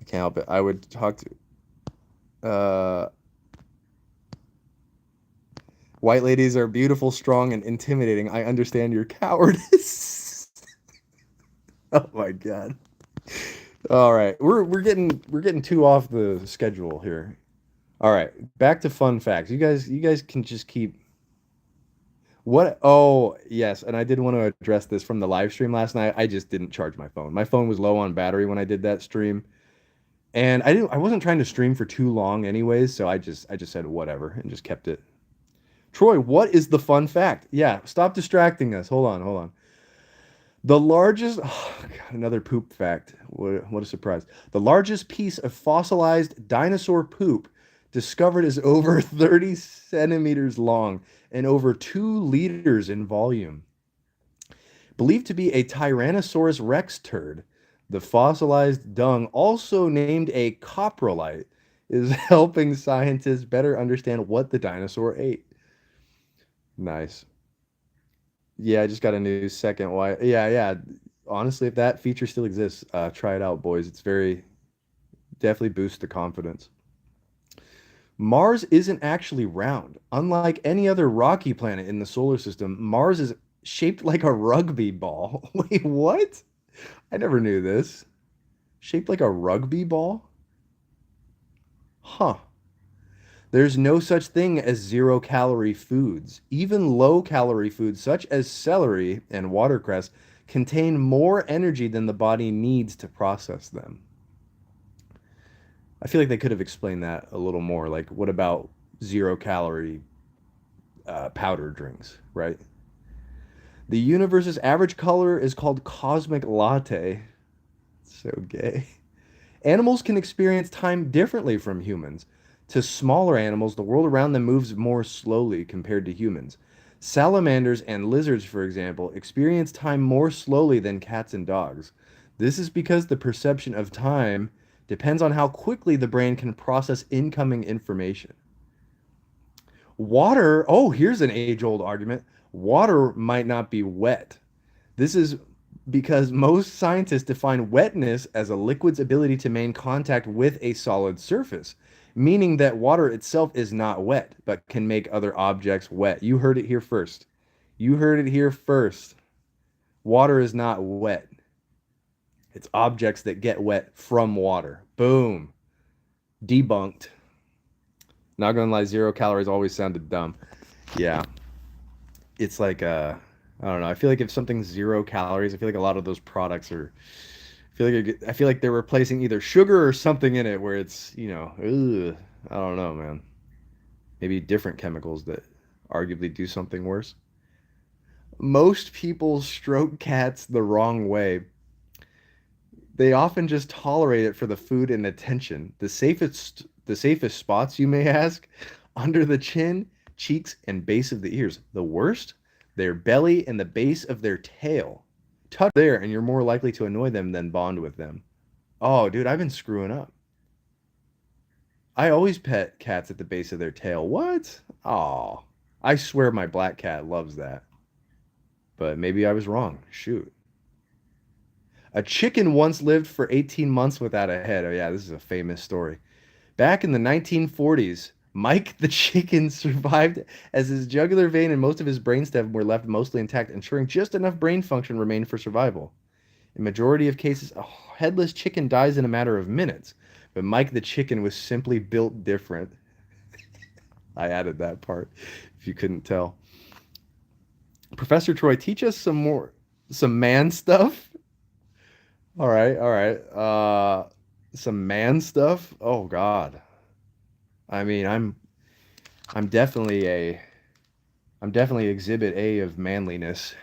I can't help it. I would talk to white ladies are beautiful, strong, and intimidating. I understand your cowardice. Oh my God. All right. We're getting too off the schedule here. All right. Back to fun facts. You guys can just keep what oh yes, and I did want to address this from the live stream last night. I just didn't charge my phone. My phone was low on battery when I did that stream. And I wasn't trying to stream for too long anyways, so I just said whatever and just kept it. Troy, what is the fun fact? Yeah, stop distracting us. Hold on. The largest, oh, God, another poop fact. What a surprise. The largest piece of fossilized dinosaur poop discovered is over 30 centimeters long and over 2 liters in volume. Believed to be a Tyrannosaurus rex turd, the fossilized dung, also named a coprolite, is helping scientists better understand what the dinosaur ate. Nice. Yeah, I just got a new second why. Yeah. Honestly, if that feature still exists, try it out, boys. It's very definitely boosts the confidence. Mars isn't actually round. Unlike any other rocky planet in the solar system, Mars is shaped like a rugby ball. Wait, what? I never knew this. Shaped like a rugby ball? Huh. There's no such thing as zero-calorie foods. Even low-calorie foods such as celery and watercress contain more energy than the body needs to process them. I feel like they could have explained that a little more. Like, what about zero-calorie powder drinks, right? The universe's average color is called cosmic latte. So gay. Animals can experience time differently from humans. To smaller animals, the world around them moves more slowly compared to humans. Salamanders and lizards, for example, experience time more slowly than cats and dogs. This is because the perception of time depends on how quickly the brain can process incoming information. Water, oh, here's an age-old argument. Water might not be wet. This is because most scientists define wetness as a liquid's ability to maintain contact with a solid surface, meaning that water itself is not wet, but can make other objects wet. You heard it here first. You heard it here first. Water is not wet. It's objects that get wet from water. Boom. Debunked. Not gonna lie, 0 calories always sounded dumb. Yeah. It's like I don't know. I feel like if something's 0 calories, I feel like a lot of those products are. I feel like they're replacing either sugar or something in it where it's ugh, I don't know, man. Maybe different chemicals that arguably do something worse. Most people stroke cats the wrong way. They often just tolerate it for the food and attention. The safest spots, you may ask, under the chin, cheeks, and base of the ears. The worst, their belly and the base of their tail. Touch there, and you're more likely to annoy them than bond with them. Oh, dude, I've been screwing up. I always pet cats at the base of their tail. What? Oh, I swear my black cat loves that. But maybe I was wrong. Shoot. A chicken once lived for 18 months without a head. Oh, yeah, this is a famous story. Back in the 1940s, Mike the chicken survived as his jugular vein and most of his brainstem were left mostly intact, ensuring just enough brain function remained for survival. In majority of cases, a headless chicken dies in a matter of minutes, but Mike the chicken was simply built different. I added that part, if you couldn't tell. Professor Troy, teach us some man stuff. All right, all right. Some man stuff. Oh God. I mean, I'm definitely a I'm definitely exhibit A of manliness.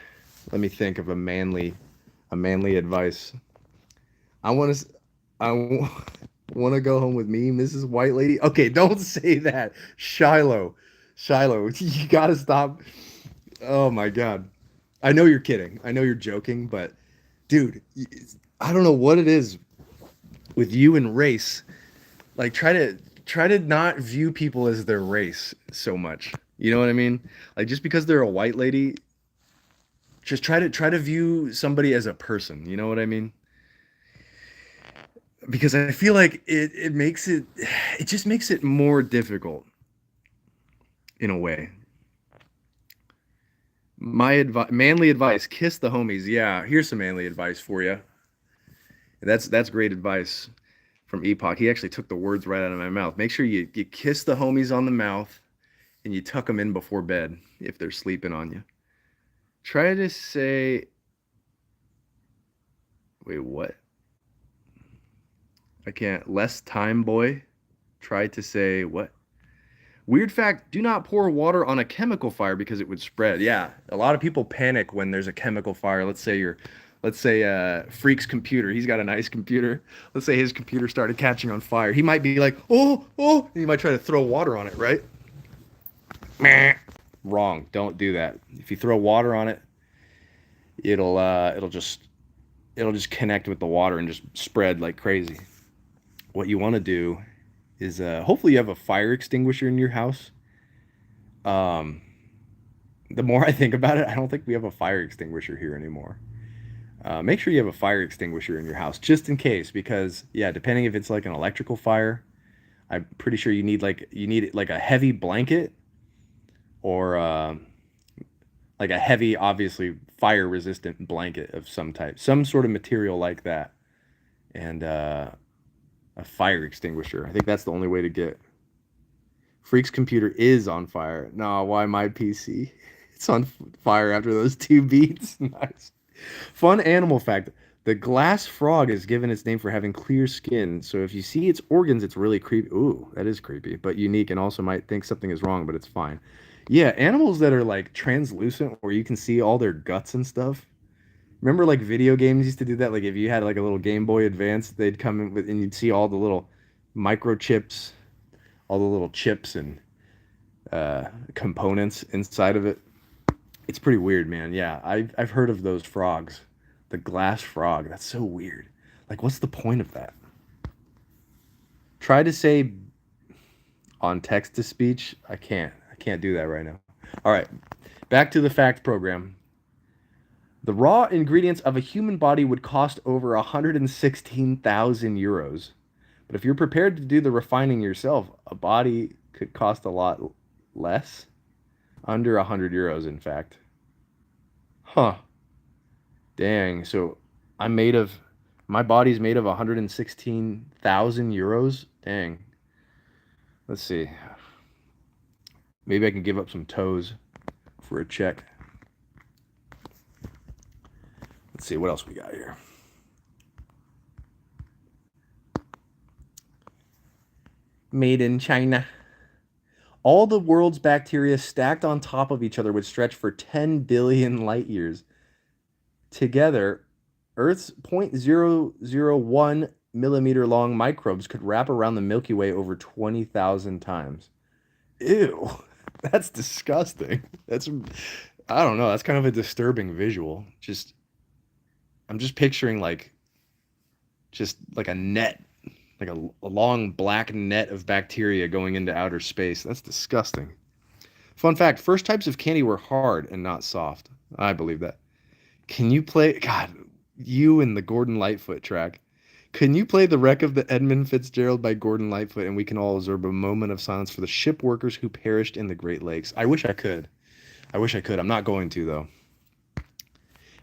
Let me think of a manly advice. I want to I want to go home with me, Mrs. White Lady. Okay, don't say that. Shiloh. Shiloh, you got to stop. Oh my God. I know you're kidding. I know you're joking, but dude, I don't know what it is with you and race. Like try to not view people as their race so much. You know what I mean? Like just because they're a white lady, just try to view somebody as a person. You know what I mean? Because I feel like it just makes it more difficult in a way. Manly advice: kiss the homies. Yeah, here's some manly advice for you. That's great advice from Epoch. He actually took the words right out of my mouth. Make sure you kiss the homies on the mouth and you tuck them in before bed if they're sleeping on you. Try to say, wait, what? I can't. Less time, boy. Try to say what? Weird fact, do not pour water on a chemical fire because it would spread. Yeah, a lot of people panic when there's a chemical fire. Let's say Freak's computer. He's got a nice computer. Let's say his computer started catching on fire. He might be like, "Oh, oh," and he might try to throw water on it, right? Meh. Wrong. Don't do that. If you throw water on it, it'll just connect with the water and just spread like crazy. What you want to do is hopefully you have a fire extinguisher in your house. Um, the more I think about it, I don't think we have a fire extinguisher here anymore. Make sure you have a fire extinguisher in your house just in case, because yeah, depending if it's like an electrical fire, I'm pretty sure you need like a heavy blanket or like a heavy, obviously fire resistant blanket of some type, some sort of material like that, and a fire extinguisher. I think that's the only way to get. Freak's computer is on fire. No, why my PC? It's on fire after those 2 beats. Nice. Fun animal fact. The glass frog is given its name for having clear skin. So if you see its organs, it's really creepy. Ooh, that is creepy, but unique, and also might think something is wrong, but it's fine. Yeah, animals that are like translucent where you can see all their guts and stuff. Remember like video games used to do that? Like if you had like a little Game Boy Advance, they'd come in with and you'd see all the little microchips, all the little chips and components inside of it. It's pretty weird, man. Yeah, I've heard of those frogs. The glass frog. That's so weird. Like, what's the point of that? Try to say on text to speech. I can't. I can't do that right now. All right. Back to the fact program. The raw ingredients of a human body would cost over 116,000 euros. But if you're prepared to do the refining yourself, a body could cost a lot less. Under 100 euros, in fact. Huh. Dang. So I'm made of, my body's made of 116,000 euros. Dang. Let's see. Maybe I can give up some toes for a check. Let's see what else we got here. Made in China. All the world's bacteria stacked on top of each other would stretch for 10 billion light years. Together, Earth's 0.001 millimeter long microbes could wrap around the Milky Way over 20,000 times. Ew, that's disgusting. That's, I don't know, that's kind of a disturbing visual. Just, I'm just picturing like, just like a net, like a long black net of bacteria going into outer space. That's disgusting. Fun fact, first types of candy were hard and not soft. I believe that. Can you play, God, you and the Gordon Lightfoot track? Can you play The Wreck of the Edmund Fitzgerald by Gordon Lightfoot, and we can all observe a moment of silence for the ship workers who perished in the Great Lakes? I wish I could. I wish I could. I'm not going to, though.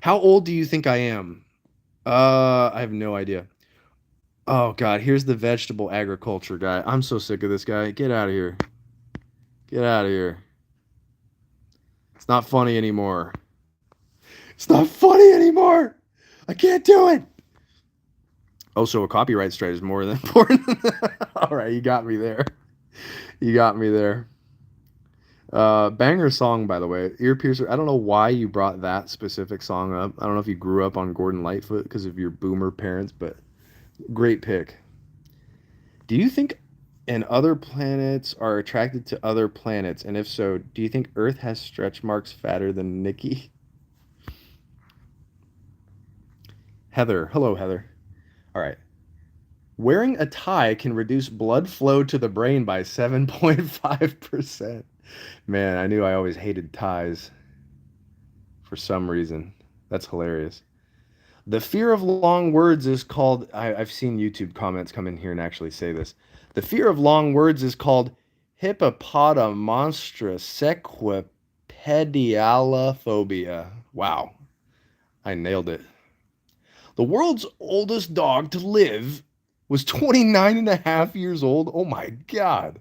How old do you think I am? I have no idea. Oh, God, here's the vegetable agriculture guy. I'm so sick of this guy. Get out of here. Get out of here. It's not funny anymore. It's not funny anymore. I can't do it. Oh, so a copyright strike is more than important. All right, you got me there. You got me there. Banger song, by the way. Ear piercer. I don't know why you brought that specific song up. I don't know if you grew up on Gordon Lightfoot because of your boomer parents, but great pick. Do you think and other planets are attracted to other planets? And if so, do you think Earth has stretch marks fatter than Nikki? Heather. Hello, Heather. All right. Wearing a tie can reduce blood flow to the brain by 7.5%. Man, I knew I always hated ties for some reason. That's hilarious. The fear of long words is called, I've seen YouTube comments come in here and actually say this. The fear of long words is called hippopotamonstrossequipedalophobia. Wow, I nailed it. The world's oldest dog to live was 29 and a half years old. Oh my God.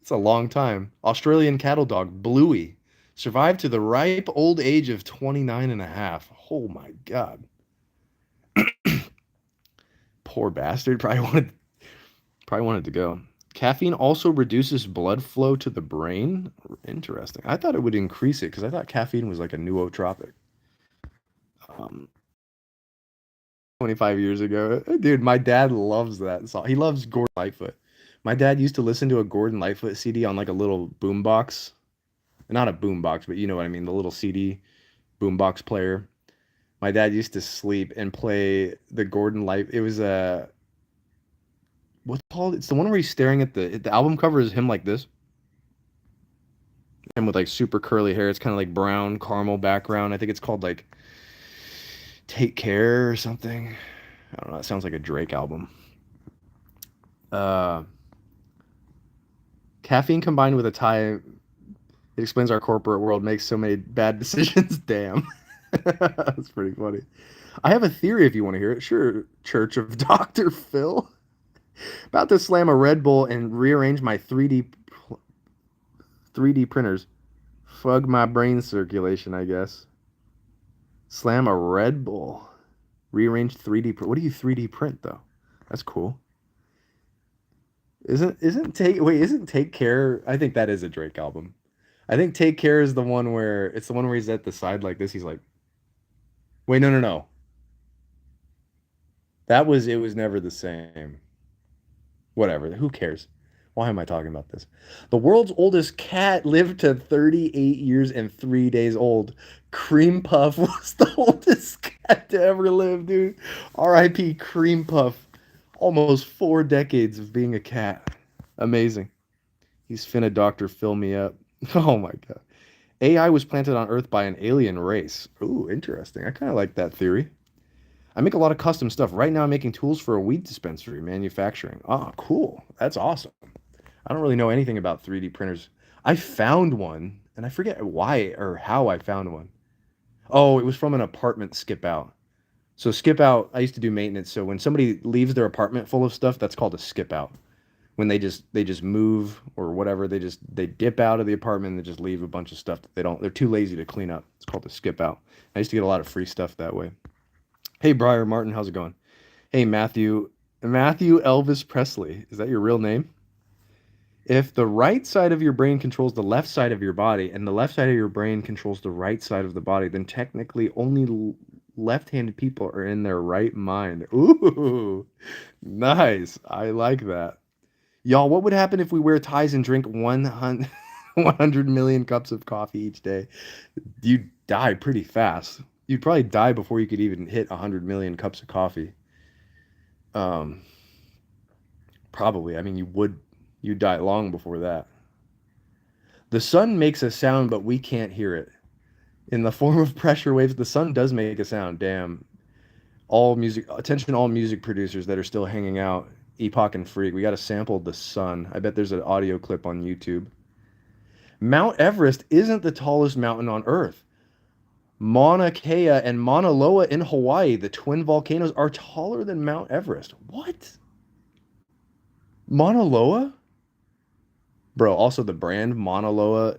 It's a long time. Australian cattle dog, Bluey, survived to the ripe old age of 29 and a half. Oh my God. Poor bastard. Probably wanted to go. Caffeine also reduces blood flow to the brain. Interesting. I thought it would increase it because I thought caffeine was like a nootropic. Um, 25 years ago. Dude, my dad loves that song. He loves Gordon Lightfoot. My dad used to listen to a Gordon Lightfoot CD on like a little boombox. Not a boombox, but you know what I mean, the little CD boombox player. My dad used to sleep and play the Gordon Light. It was a what's it called? It's the one where he's staring at the album cover is him like this. Him with like super curly hair. It's kind of like brown caramel background. I think it's called like Take Care or something. I don't know. It sounds like a Drake album. Uh, Caffeine combined with a tie It explains our corporate world makes so many bad decisions. Damn. That's pretty funny. I have a theory if you want to hear it. Sure, Church of Dr. Phil. About to slam a Red Bull and rearrange my 3D printers. Fug my brain circulation, I guess. Slam a Red Bull. Rearrange 3D print. What do you 3D print though? That's cool. Isn't Take Care? I think that is a Drake album. I think Take Care is the one where it's the one where he's at the side like this. He's like, wait, no, no, no. That was it was never the same. Whatever. Who cares? Why am I talking about this? The world's oldest cat lived to 38 years and 3 days old. Cream Puff was the oldest cat to ever live, dude. R.I.P. Cream Puff. Almost 4 decades of being a cat. Amazing. He's finna Dr. Fill me up. Oh my god. AI was planted on Earth by an alien race. Ooh, interesting. I kind of like that theory. I make a lot of custom stuff. Right now, I'm making tools for a weed dispensary manufacturing. Oh, cool. That's awesome. I don't really know anything about 3D printers. I found one, and I forget why or how I found one. Oh, it was from an apartment skip out. So skip out, I used to do maintenance. So when somebody leaves their apartment full of stuff, that's called a skip out. When they just move or whatever, they dip out of the apartment and they just leave a bunch of stuff that they're too lazy to clean up. It's called a skip out. I used to get a lot of free stuff that way. Hey Briar Martin, how's it going? Hey Matthew Elvis Presley. Is that your real name? If the right side of your brain controls the left side of your body and the left side of your brain controls the right side of the body, then technically only left-handed people are in their right mind. Ooh, nice. I like that. Y'all, what would happen if we wear ties and drink 100, 100 million cups of coffee each day? You'd die pretty fast. You'd probably die before you could even hit 100 million cups of coffee. Um, Probably. I mean, you'd die long before that. The sun makes a sound, but we can't hear it. In the form of pressure waves, the sun does make a sound. Damn. All music producers that are still hanging out. Epoch and Freak. We got to sample the sun. I bet there's an audio clip on YouTube. Mount Everest isn't the tallest mountain on Earth. Mauna Kea and Mauna Loa in Hawaii, the twin volcanoes, are taller than Mount Everest. What? Mauna Loa? Bro, also the brand Mauna Loa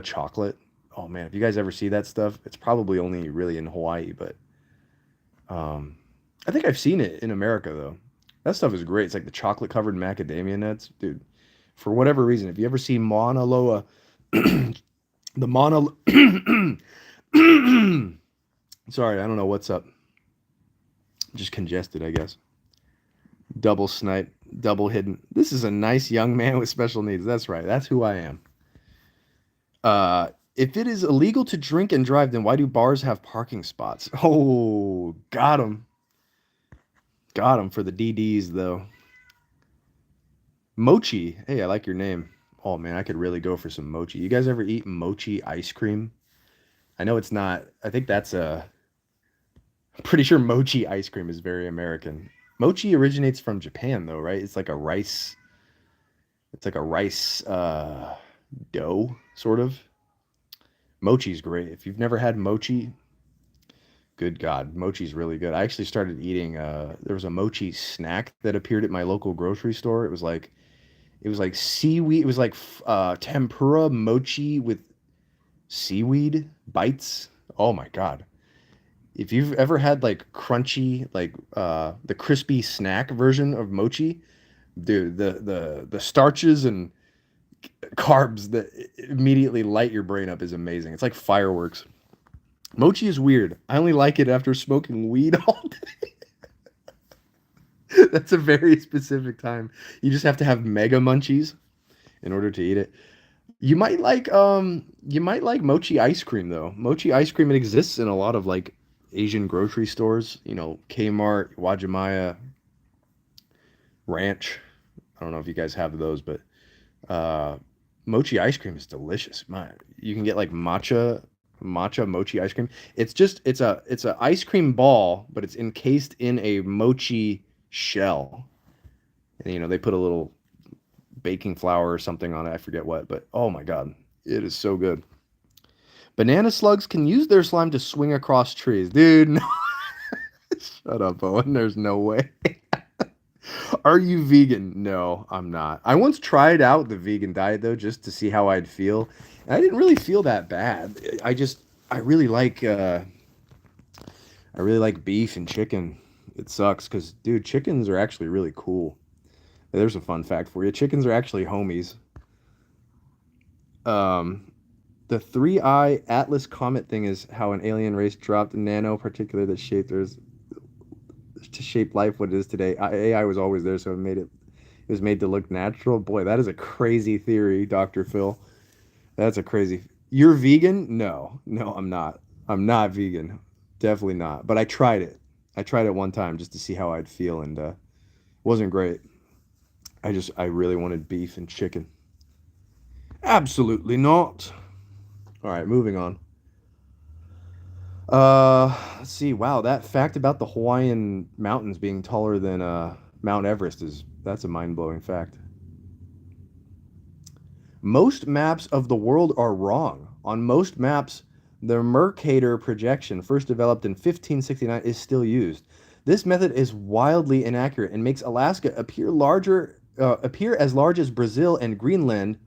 chocolate. Oh man, if you guys ever see that stuff, it's probably only really in Hawaii, but um I think I've seen it in America though. That stuff is great. It's like the chocolate covered macadamia nuts, dude. For whatever reason, if you ever see Mauna Loa, the Mauna sorry, I don't know what's up. Just congested, I guess. Double snipe, double hidden. This is a nice young man with special needs. That's right. That's who I am. If it is illegal to drink and drive, then why do bars have parking spots? Oh, got him. Got him for the DDs, though. Mochi. Hey, I like your name. Oh, man, I could really go for some mochi. You guys ever eat mochi ice cream? I know it's not. I think that's a. I'm pretty sure mochi ice cream is very American. Mochi originates from Japan, though, right? It's like a rice. It's like a rice dough, sort of. Mochi's great. If you've never had mochi, good God, mochi's really good. I actually started eating. There was a mochi snack that appeared at my local grocery store. It was like seaweed. It was like tempura mochi with seaweed bites. Oh my God. If you've ever had like crunchy, like the crispy snack version of mochi, dude, the starches and carbs that immediately light your brain up is amazing. It's like fireworks. Mochi is weird. I only like it after smoking weed all day. That's a very specific time. You just have to have mega munchies in order to eat it. You might like mochi ice cream though. Mochi ice cream, it exists in a lot of like Asian grocery stores, Kmart, Wajimaya, Ranch. I don't know if you guys have those, but uh mochi ice cream is delicious. You can get like matcha mochi ice cream. It's a ice cream ball, but it's encased in a mochi shell. And they put a little baking flour or something on it. I forget what, but oh my God, it is so good. Banana slugs can use their slime to swing across trees. Dude, no. Shut up, Owen. There's no way. Are you vegan? No, I'm not. I once tried out the vegan diet though, just to see how I'd feel. And I didn't really feel that bad. I really like beef and chicken. It sucks because, dude, chickens are actually really cool. There's a fun fact for you. Chickens are actually homies. Um, the three-eye Atlas comet thing is how an alien race dropped a nanoparticulate that shaped Earth to shape life what it is today. AI was always there, so it was made to look natural. Boy, that is a crazy theory, Dr. Phil. That's a crazy. You're vegan? No, no, I'm not. I'm not vegan. Definitely not. But I tried it. I tried it one time just to see how I'd feel, and it wasn't great. I really wanted beef and chicken. Absolutely not. All right, moving on. Let's see. Wow, that fact about the Hawaiian mountains being taller than Mount Everest that's a mind-blowing fact. Most maps of the world are wrong. On most maps, the Mercator projection, first developed in 1569, is still used. This method is wildly inaccurate and makes Alaska appear as large as Brazil and Greenland.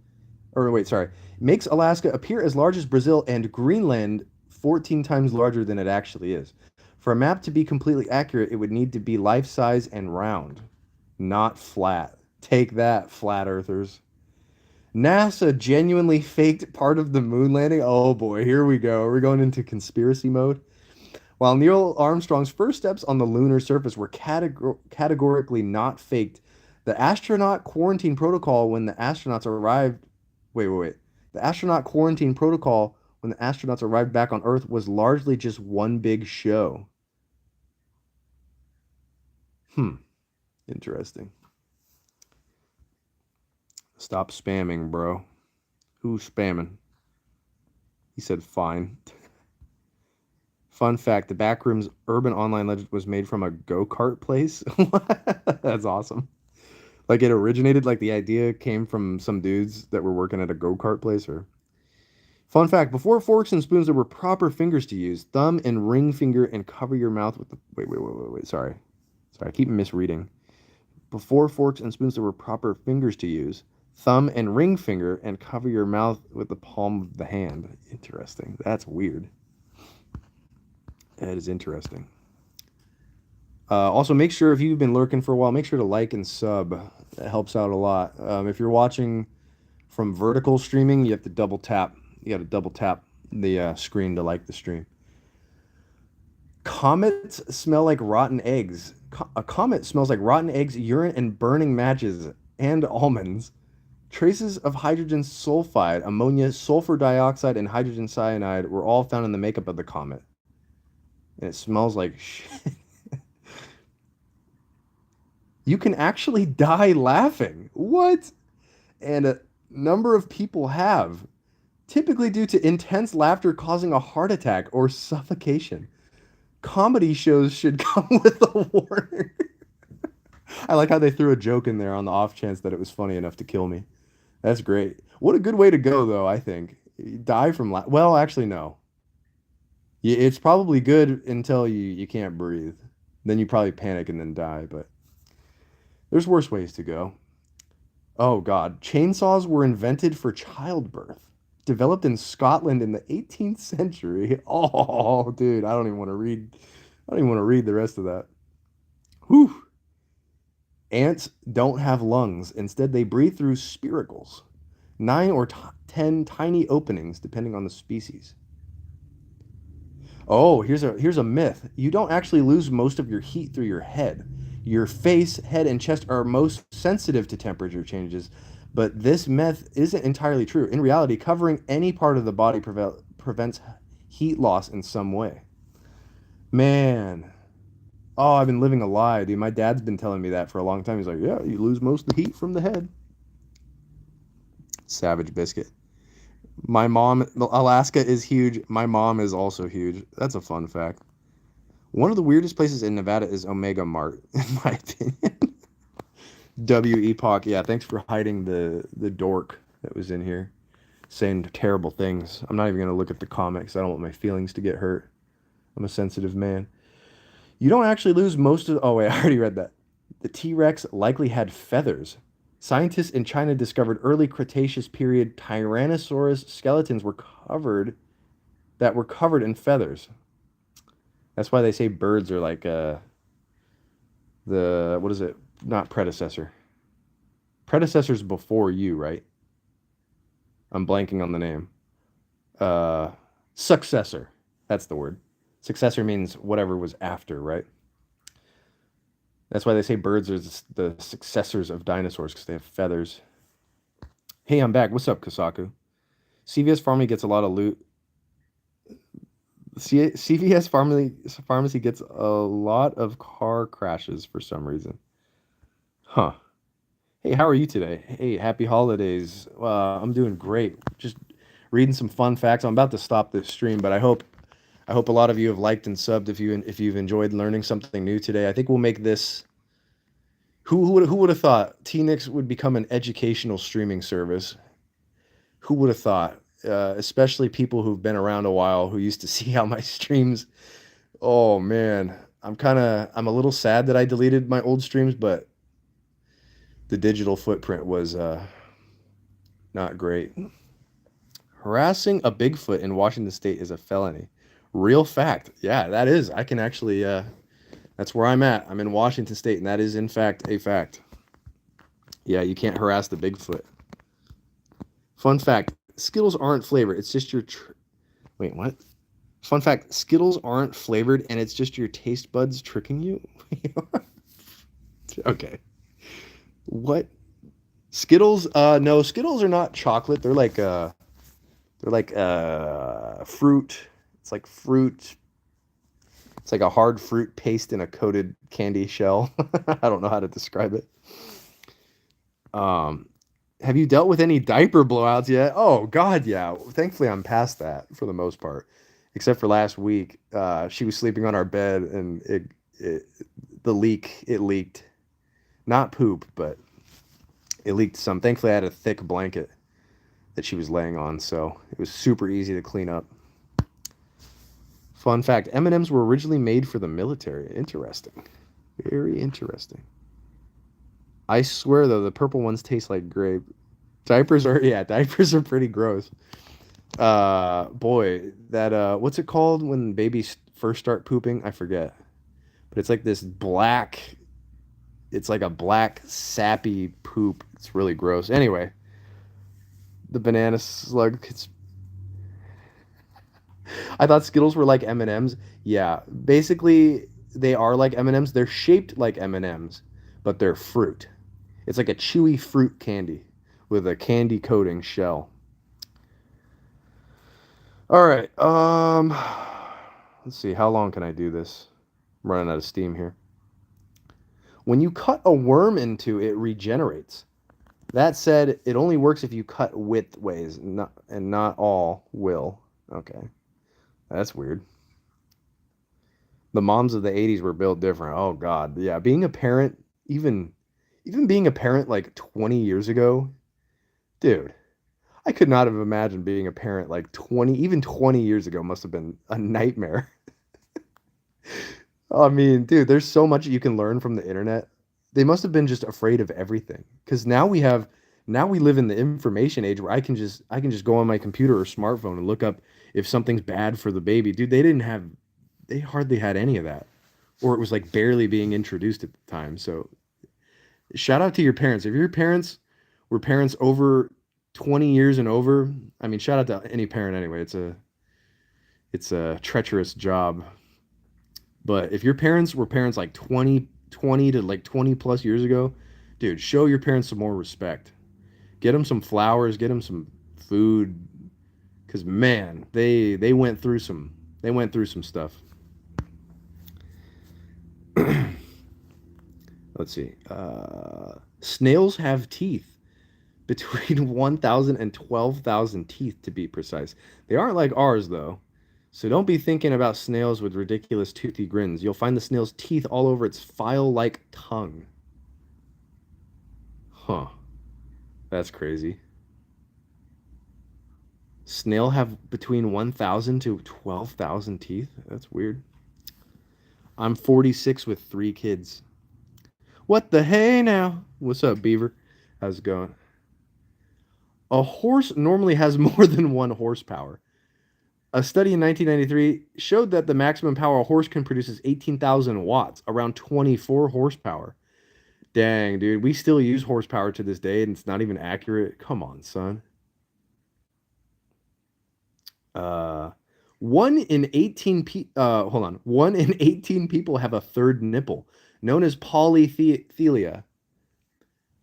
Or wait, sorry, makes Alaska appear as large as Brazil and Greenland 14 times larger than it actually is. For a map to be completely accurate, it would need to be life size and round, not flat. Take that, flat earthers. NASA genuinely faked part of the moon landing. Oh boy, here we go. We're going into conspiracy mode. While Neil Armstrong's first steps on the lunar surface were categorically not faked, the astronaut quarantine protocol when the astronauts arrived. Wait. The astronaut quarantine protocol when the astronauts arrived back on Earth was largely just one big show. Interesting. Stop spamming, bro. Who's spamming? He said fine. Fun fact, the Backrooms urban online legend was made from a go-kart place. That's awesome. Like it originated, like the idea came from some dudes that were working at a go-kart place or... Fun fact, before forks and spoons, there were proper fingers to use. Thumb and ring finger and cover your mouth with the... Wait. Sorry, I keep misreading. Before forks and spoons, there were proper fingers to use. Thumb and ring finger and cover your mouth with the palm of the hand. Interesting. That's weird. That is interesting. Also, make sure if you've been lurking for a while, make sure to like and sub. That helps out a lot. If you're watching from vertical streaming, you have to double tap. You got to double tap the screen to like the stream. Comets smell like rotten eggs. A comet smells like rotten eggs, urine, and burning matches, and almonds. Traces of hydrogen sulfide, ammonia, sulfur dioxide, and hydrogen cyanide were all found in the makeup of the comet. And it smells like shit. You can actually die laughing. What? And a number of people have, typically due to intense laughter causing a heart attack or suffocation. Comedy shows should come with a warning. I like how they threw a joke in there on the off chance that it was funny enough to kill me. That's great. What a good way to go, though, I think. Die from well, actually, no. It's probably good until you can't breathe. Then you probably panic and then die, but there's worse ways to go. Oh, God. Chainsaws were invented for childbirth. Developed in Scotland in the 18th century. Oh, dude, I don't even want to read the rest of that. Whew. Ants don't have lungs. Instead, they breathe through spiracles. 9 or 10 tiny openings, depending on the species. Oh, here's a myth. You don't actually lose most of your heat through your head. Your face, head, and chest are most sensitive to temperature changes, but this myth isn't entirely true. In reality, covering any part of the body prevents heat loss in some way. Man. Oh, I've been living a lie, dude. My dad's been telling me that for a long time. He's like, yeah, you lose most of the heat from the head. Savage biscuit. My mom, Alaska is huge. My mom is also huge. That's a fun fact. One of the weirdest places in Nevada is Omega Mart, in my opinion. W Epoch. Yeah, thanks for hiding the dork that was in here saying terrible things. I'm not even gonna look at the comics. I don't want my feelings to get hurt. I'm a sensitive man. You don't actually lose most of. Oh wait, I already read that. The T Rex likely had feathers. Scientists in China discovered early Cretaceous period Tyrannosaurus skeletons were covered in feathers. That's why they say birds are like the what is it? Not predecessor. Predecessors before you, right? I'm blanking on the name. Uh, Successor. That's the word. Successor means whatever was after, right? That's why they say birds are the successors of dinosaurs because they have feathers. Hey, I'm back. What's up, Kasaku? CVS Pharmacy gets a lot of loot. CVS Pharmacy gets a lot of car crashes for some reason. Huh. Hey, how are you today? Hey, happy holidays. I'm doing great. Just reading some fun facts. I'm about to stop this stream, but I hope a lot of you have liked and subbed if you've enjoyed learning something new today. I think we'll make this. Who would have thought TNix would become an educational streaming service? Who would have thought? Especially people who've been around a while who used to see how my streams. Oh man, I'm a little sad that I deleted my old streams, but the digital footprint was not great. Harassing a Bigfoot in Washington State is a felony. Real fact. Yeah, that is. I can actually. That's where I'm at. I'm in Washington State, and that is in fact a fact. Yeah, you can't harass the Bigfoot. Fun fact: Skittles aren't flavored. It's just your. Wait, what? Fun fact: Skittles aren't flavored, and it's just your taste buds tricking you. Okay. What? Skittles? No, Skittles are not chocolate. They're like fruit. It's like fruit. It's like a hard fruit paste in a coated candy shell. I don't know how to describe it. Um, have you dealt with any diaper blowouts yet? Oh God, yeah. Thankfully, I'm past that for the most part, except for last week. She was sleeping on our bed, and it it leaked. Not poop, but it leaked some. Thankfully, I had a thick blanket that she was laying on, so it was super easy to clean up. Fun fact: M&Ms were originally made for the military. Interesting. Very interesting. I swear though, the purple ones taste like grape. Diapers are pretty gross. Boy, that what's it called when babies first start pooping? I forget. But it's like this black it's like a black sappy poop. It's really gross. Anyway, the banana slug it's I thought Skittles were like M&Ms. Yeah, basically they are like M&Ms. They're shaped like M&Ms, but they're fruit. It's like a chewy fruit candy with a candy coating shell. All right. Let's see. How long can I do this? I'm running out of steam here. When you cut a worm into it regenerates. That said, it only works if you cut widthways, not all will. Okay. That's weird. The moms of the 80s were built different. Oh God. Yeah, being a parent, even being a parent like 20 years ago, dude, I could not have imagined being a parent like 20 years ago must have been a nightmare. I mean, dude, there's so much you can learn from the internet. They must have been just afraid of everything. Because now we live in the information age where I can just go on my computer or smartphone and look up if something's bad for the baby. Dude, they hardly had any of that. Or it was like barely being introduced at the time. So shout out to your parents. If your parents were parents over 20 years and over, I mean, shout out to any parent anyway. It's a treacherous job. But if your parents were parents like 20 to like 20 plus years ago, dude, show your parents some more respect. Get them some flowers, get them some food, because man, they went through some stuff. Let's see. Snails have teeth between 1,000 and 12,000 teeth to be precise. They aren't like ours though. So don't be thinking about snails with ridiculous toothy grins. You'll find the snail's teeth all over its file-like tongue. Huh. That's crazy. Snail have between 1,000 to 12,000 teeth. That's weird. I'm 46 with 3 kids. What the hey now? What's up, Beaver? How's it going? A horse normally has more than 1 horsepower. A study in 1993 showed that the maximum power a horse can produce is 18,000 watts, around 24 horsepower. Dang, dude, we still use horsepower to this day and it's not even accurate. Come on, son. Uh, hold on. 1 in 18 people have a third nipple, known as polythelia.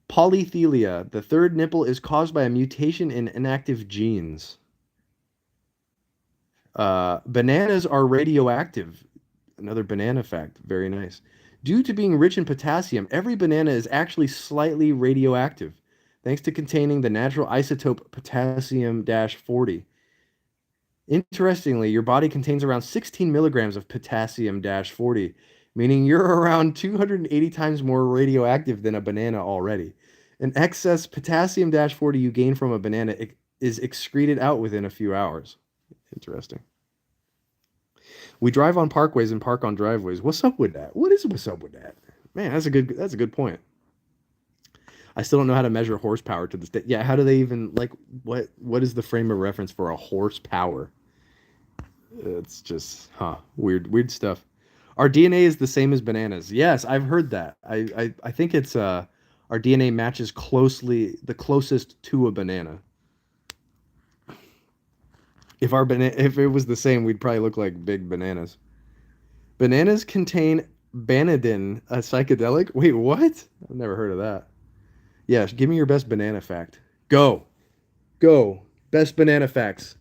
Polythelia. The third nipple is caused by a mutation in inactive genes. Bananas are radioactive. Another banana fact. Very nice. Due to being rich in potassium, every banana is actually slightly radioactive, thanks to containing the natural isotope potassium 40. Interestingly, your body contains around 16 milligrams of potassium 40, meaning you're around 280 times more radioactive than a banana already. An excess potassium 40 you gain from a banana is excreted out within a few hours. Interesting. We drive on parkways and park on driveways. What's up with that? What's up with that? Man, that's a good point. I still don't know how to measure horsepower to this day. Yeah, how do they even like what is the frame of reference for a horsepower? It's just weird stuff. Our DNA is the same as bananas. Yes, I've heard that. I think it's our DNA matches the closest to a banana. If it was the same, we'd probably look like big bananas. Bananas contain banadin, a psychedelic. Wait, what? I've never heard of that. Yeah, give me your best banana fact. Go. Go. Best banana facts.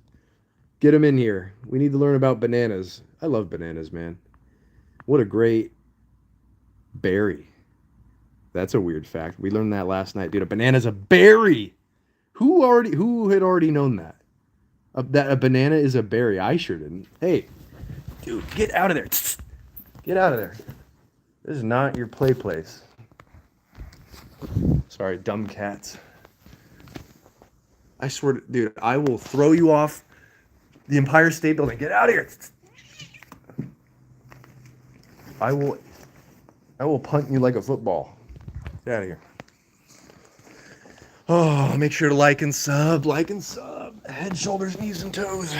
Get them in here. We need to learn about bananas. I love bananas, man. What a great berry. That's a weird fact. We learned that last night, dude. A banana's a berry. Who had already known that? That a banana is a berry. I sure didn't. Hey, dude, get out of there. Get out of there. This is not your play place. Sorry, dumb cats. I swear to, dude, I will throw you off the Empire State Building. Get out of here. I will punt you like a football. Get out of here. Oh, make sure to like and sub. Head, shoulders, knees, and toes.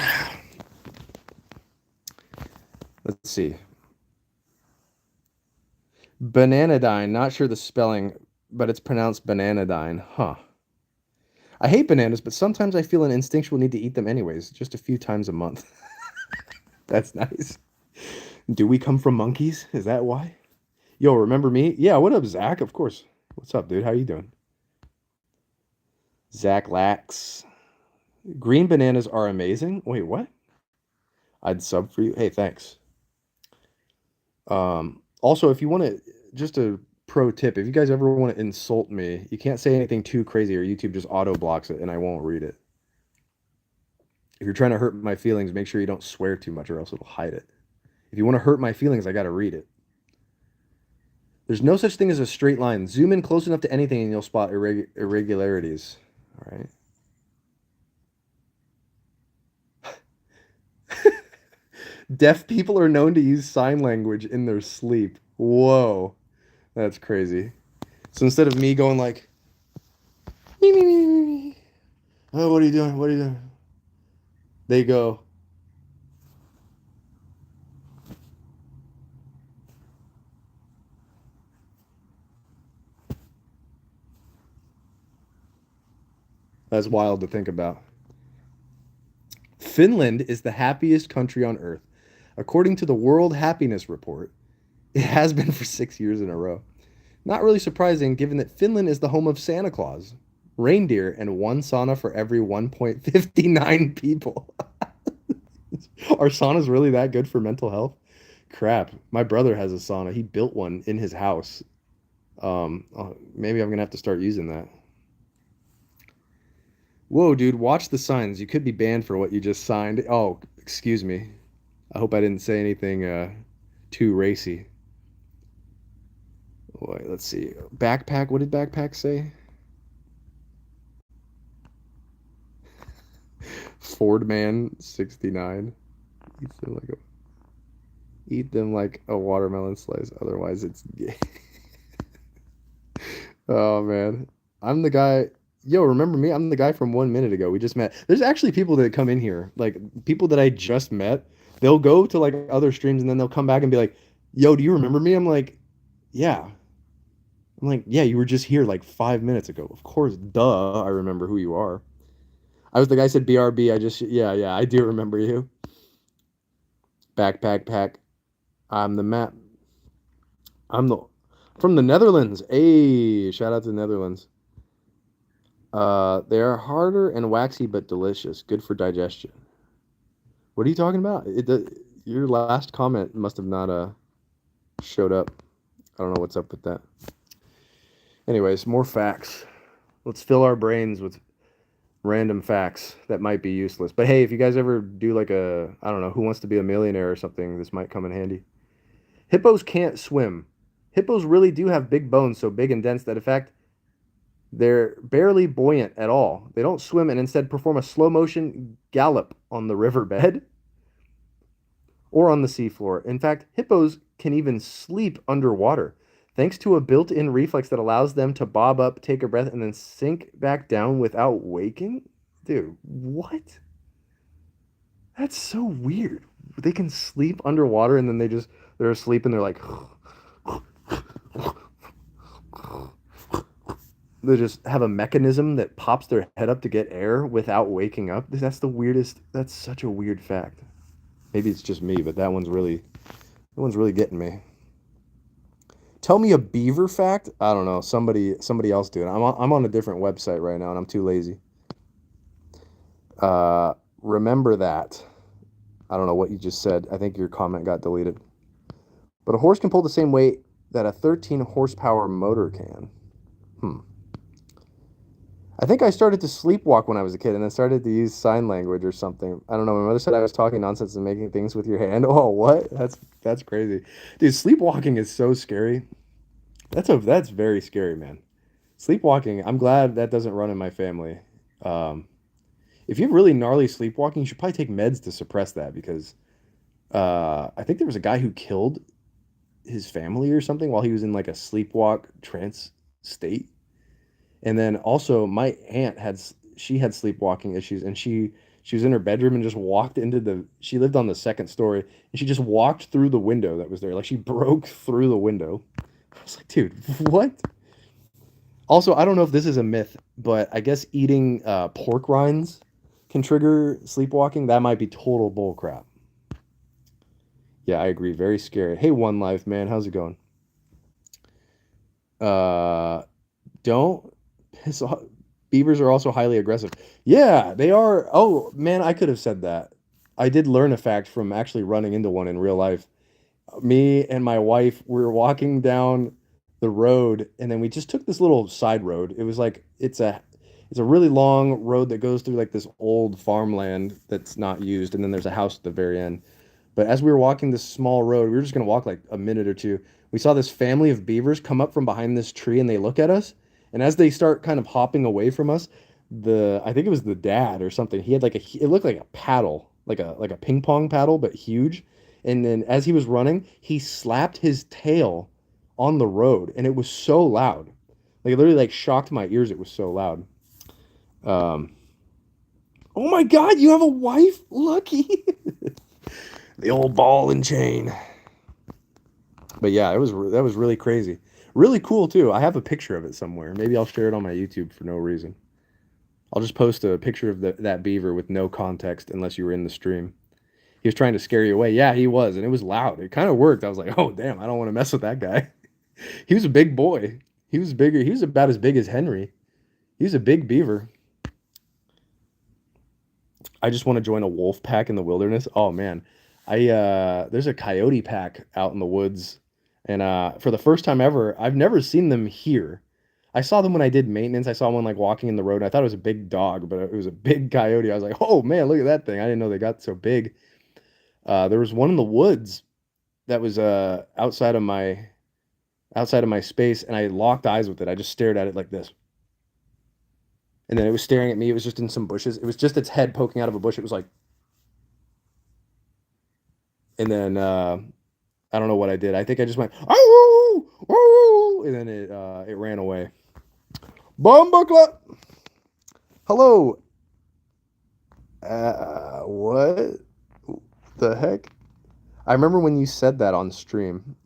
Let's see. Bananadine. Not sure the spelling, but it's pronounced bananadine. Huh. I hate bananas, but sometimes I feel an instinctual need to eat them anyways, just a few times a month. That's nice. Do we come from monkeys? Is that why? Yo, remember me? Yeah, what up, Zach? Of course. What's up, dude? How you doing? Zach Lax. Green bananas are amazing. Wait, what? I'd sub for you. Hey, thanks. Also, if you want to, just a pro tip, if you guys ever want to insult me, you can't say anything too crazy or YouTube just auto blocks it and I won't read it. If you're trying to hurt my feelings, make sure you don't swear too much or else it'll hide it. If you want to hurt my feelings, I got to read it. There's no such thing as a straight line. Zoom in close enough to anything and you'll spot irregularities. All right. Deaf people are known to use sign language in their sleep. Whoa. That's crazy. So instead of me going like, me, me, me, me, me. Oh, what are you doing? What are you doing? They go, that's wild to think about. Finland is the happiest country on earth. According to the World Happiness Report, it has been for 6 years in a row. Not really surprising given that Finland is the home of Santa Claus, reindeer, and one sauna for every 1.59 people. Are saunas really that good for mental health? Crap. My brother has a sauna. He built one in his house. Maybe I'm gonna have to start using that. Whoa, dude, watch the signs. You could be banned for what you just signed. Oh, excuse me. I hope I didn't say anything too racy. Wait, let's see. Backpack. What did Backpack say? Ford Man 69 eats them like a eat them like a watermelon slice. Otherwise, it's gay. Oh man, I'm the guy. Yo, remember me? I'm the guy from 1 minute ago. We just met. There's actually people that come in here, like people that I just met. They'll go to like other streams and then they'll come back and be like, "Yo, do you remember me?" I'm like, "Yeah." I'm like, "Yeah, you were just here like 5 minutes ago." Of course, duh, I remember who you are. I was the guy who said BRB. I just, yeah, yeah, I do remember you. Backpack pack. I'm the map. I'm the from the Netherlands. Hey, shout out to the Netherlands. They are harder and waxy but delicious. Good for digestion. What are you talking about? Your last comment must have not showed up. I don't know what's up with that. Anyways, more facts. Let's fill our brains with random facts that might be useless. But hey, if you guys ever do like a, I don't know, Who Wants to Be a Millionaire or something, this might come in handy. Hippos can't swim. Hippos really do have big bones, so big and dense that in fact they're barely buoyant at all. They don't swim and instead perform a slow motion gallop on the riverbed or on the seafloor. In fact, hippos can even sleep underwater thanks to a built in reflex that allows them to bob up, take a breath, and then sink back down without waking. Dude, what? That's so weird. They can sleep underwater and then they're asleep and they're like, they just have a mechanism that pops their head up to get air without waking up. That's the weirdest. That's such a weird fact. Maybe it's just me, but that one's really getting me. Tell me a beaver fact. I don't know. Somebody else do it. I'm on a different website right now, and I'm too lazy. Remember that. I don't know what you just said. I think your comment got deleted. But a horse can pull the same weight that a 13 horsepower motor can. Hmm. I think I started to sleepwalk when I was a kid and then started to use sign language or something. I don't know. My mother said I was talking nonsense and making things with your hand. Oh, what? That's crazy. Dude, sleepwalking is so scary. That's very scary, man. Sleepwalking, I'm glad that doesn't run in my family. Um, if you have really gnarly sleepwalking, you should probably take meds to suppress that because I think there was a guy who killed his family or something while he was in like a sleepwalk trance state. And then also my aunt she had sleepwalking issues and she was in her bedroom and just walked into the she lived on the second story and she just walked through the window that was there. Like she broke through the window. I was like, dude, what? Also, I don't know if this is a myth, but I guess eating pork rinds can trigger sleepwalking. That might be total bull crap. Yeah, I agree. Very scary. Hey, One Life, man, how's it going? Uh, don't piss off. Beavers are also highly aggressive. Yeah, they are. Oh, man, I could have said that. I did learn a fact from actually running into one in real life. Me and my wife we were walking down the road and then we just took this little side road. It was like it's a really long road that goes through like this old farmland that's not used and then there's a house at the very end. But as we were walking this small road, we were just going to walk like a minute or two. We saw this family of beavers come up from behind this tree and they look at us. And as they start kind of hopping away from us, the I think it was the dad or something. He had like it looked like a paddle, like a ping pong paddle, but huge. And then as he was running, he slapped his tail on the road, and it was so loud. Like it literally like shocked my ears. It was so loud. Um, oh my God, you have a wife, Lucky. The old ball and chain. But yeah, that was really crazy. Really cool too. I have a picture of it somewhere. Maybe I'll share it on my YouTube for no reason. I'll just post a picture of that beaver with no context unless you were in the stream. He was trying to scare you away. Yeah, he was, and it was loud. It kind of worked. I was like, oh damn, I don't want to mess with that guy. He was a big boy. He was bigger. He was about as big as Henry. He was a big beaver. I just want to join a wolf pack in the wilderness. Oh man, I there's a coyote pack out in the woods, and for the first time ever, I've never seen them here. I saw them when I did maintenance. I saw one like walking in the road. And I thought it was a big dog, but it was a big coyote. I was like, oh man, look at that thing. I didn't know they got so big. There was one in the woods that was outside of my space, and I locked eyes with it. I just stared at it like this. And then it was staring at me. It was just in some bushes. It was just its head poking out of a bush. It was like, and then I don't know what I did. I think I just went, oh, oh, and then it ran away. Bumbleclap. Hello. What the heck? I remember when you said that on stream.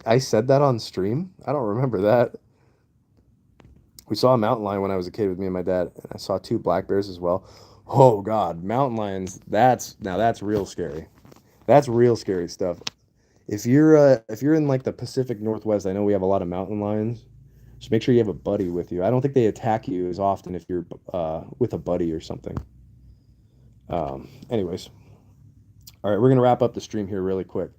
I said that on stream? I don't remember that. We saw a mountain lion when I was a kid with me and my dad, and I saw two black bears as well. Oh God, mountain lions, that's real scary. That's real scary stuff. If you're in like the Pacific Northwest, I know we have a lot of mountain lions. Just make sure you have a buddy with you. I don't think they attack you as often if you're with a buddy or something. Anyways, all right, we're gonna wrap up the stream here really quick.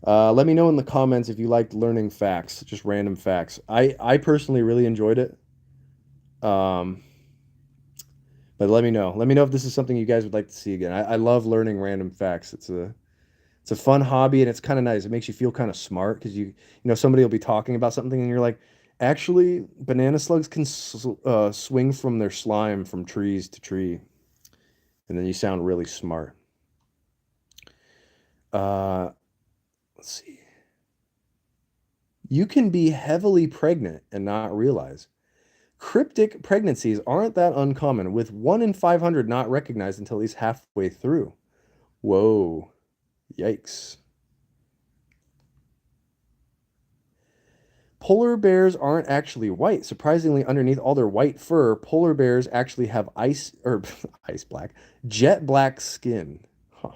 Let me know in the comments if you liked learning facts, just random facts. I personally really enjoyed it. Um, but let me know. Let me know if this is something you guys would like to see again. I love learning random facts. It's a fun hobby and it's kind of nice. It makes you feel kind of smart because you know somebody will be talking about something and you're like, actually, banana slugs can swing from their slime from trees to tree, and then you sound really smart. Uh, let's see. You can be heavily pregnant and not realize. Cryptic pregnancies aren't that uncommon, with 1 in 500 not recognized until at least halfway through. Whoa, yikes. Polar bears aren't actually white. Surprisingly, underneath all their white fur, polar bears actually have ice or ice black, jet black skin. Huh.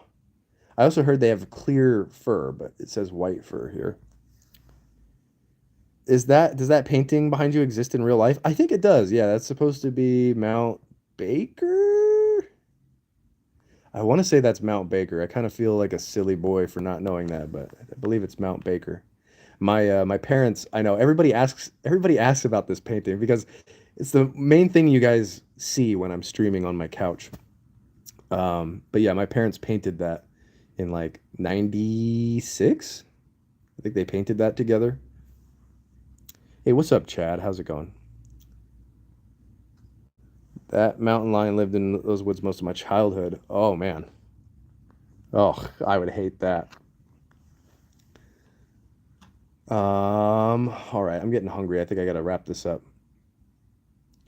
I also heard they have clear fur, but it says white fur here. Does that painting behind you exist in real life? I think it does. Yeah, that's supposed to be Mount Baker. I want to say that's Mount Baker. I kind of feel like a silly boy for not knowing that, but I believe it's Mount Baker. My parents, I know everybody asks about this painting because it's the main thing you guys see when I'm streaming on my couch. But yeah, my parents painted that in like 96. I think they painted that together. Hey, what's up, Chad? How's it going? That mountain lion lived in those woods most of my childhood. Oh man. Oh, I would hate that. All right, I'm getting hungry. I think I gotta wrap this up.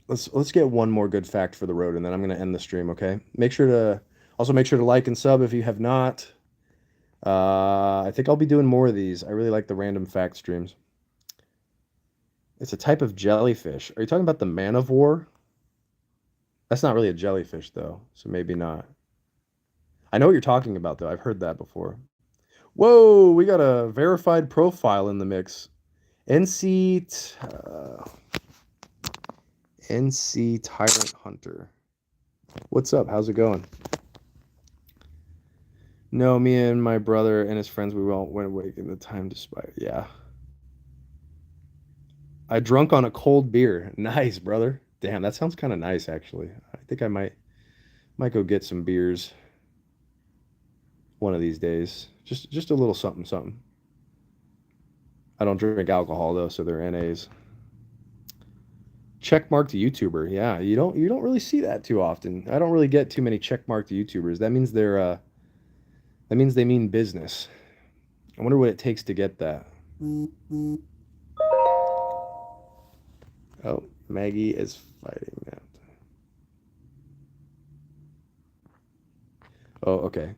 Let's get one more good fact for the road, and then I'm gonna end the stream. Okay. Make sure to like and sub if you have not. I think I'll be doing more of these. I really like the random fact streams. It's a type of jellyfish. Are you talking about the man of war? That's not really a jellyfish though, so maybe not. I know what you're talking about though. I've heard that before. Whoa, we got a verified profile in the mix. NC NC Tyrant Hunter. What's up? How's it going? No, me and my brother and his friends, we won't went awake in the time to spy. Yeah. I drunk on a cold beer. Nice, brother. Damn, that sounds kind of nice actually. I think I might go get some beers one of these days. Just a little something something. I don't drink alcohol though, so they're NAs. Checkmarked YouTuber. Yeah, you don't really see that too often. I don't really get too many checkmarked YouTubers. That means they mean business. I wonder what it takes to get that. Oh, Maggie is fighting that. Oh, okay.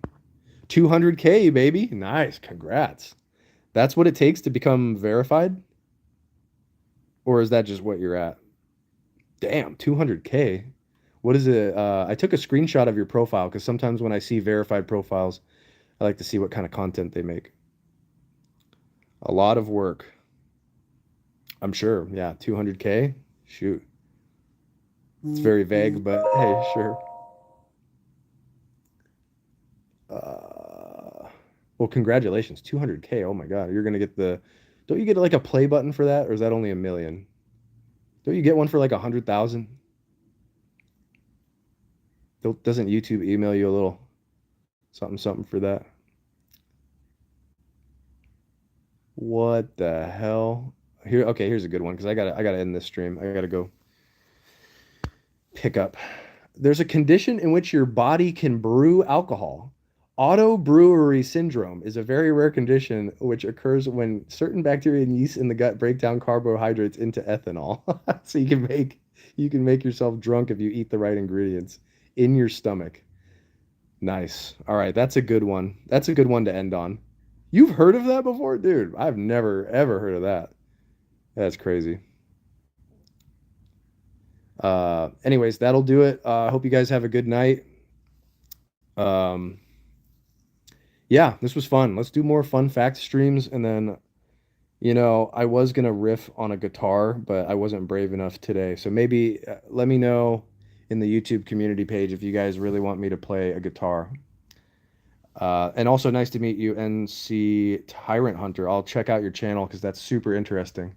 200K, baby. Nice. Congrats. That's what it takes to become verified? Or is that just what you're at? Damn, 200K. What is it? I took a screenshot of your profile because sometimes when I see verified profiles, I like to see what kind of content they make. A lot of work. I'm sure. Yeah, 200K. Shoot. It's very vague, but hey, sure. Uh, well, congratulations. 200K. Oh my God. You're gonna get the. Don't you get like a play button for that, or is that only a million? Don't you get one for like 100,000? Doesn't YouTube email you a little something something for that? What the hell? Here, okay, here's a good one because I gotta end this stream. I gotta go pickup. There's a condition in which your body can brew alcohol. Auto brewery syndrome is a very rare condition which occurs when certain bacteria and yeast in the gut break down carbohydrates into ethanol. So you can make yourself drunk if you eat the right ingredients in your stomach. Nice. All right, that's a good one. That's a good one to end on. You've heard of that before, dude? I've never ever heard of that. That's crazy. Anyways, that'll do it. I hope you guys have a good night. Um, yeah, this was fun. Let's do more fun fact streams. And then, I was gonna riff on a guitar, but I wasn't brave enough today. So maybe let me know in the YouTube community page if you guys really want me to play a guitar. And also nice to meet you, NC Tyrant Hunter. I'll check out your channel because that's super interesting.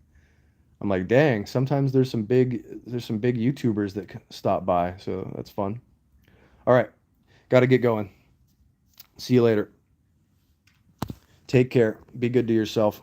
I'm like, dang, sometimes there's some big YouTubers that stop by, so that's fun. All right, got to get going. See you later. Take care. Be good to yourself.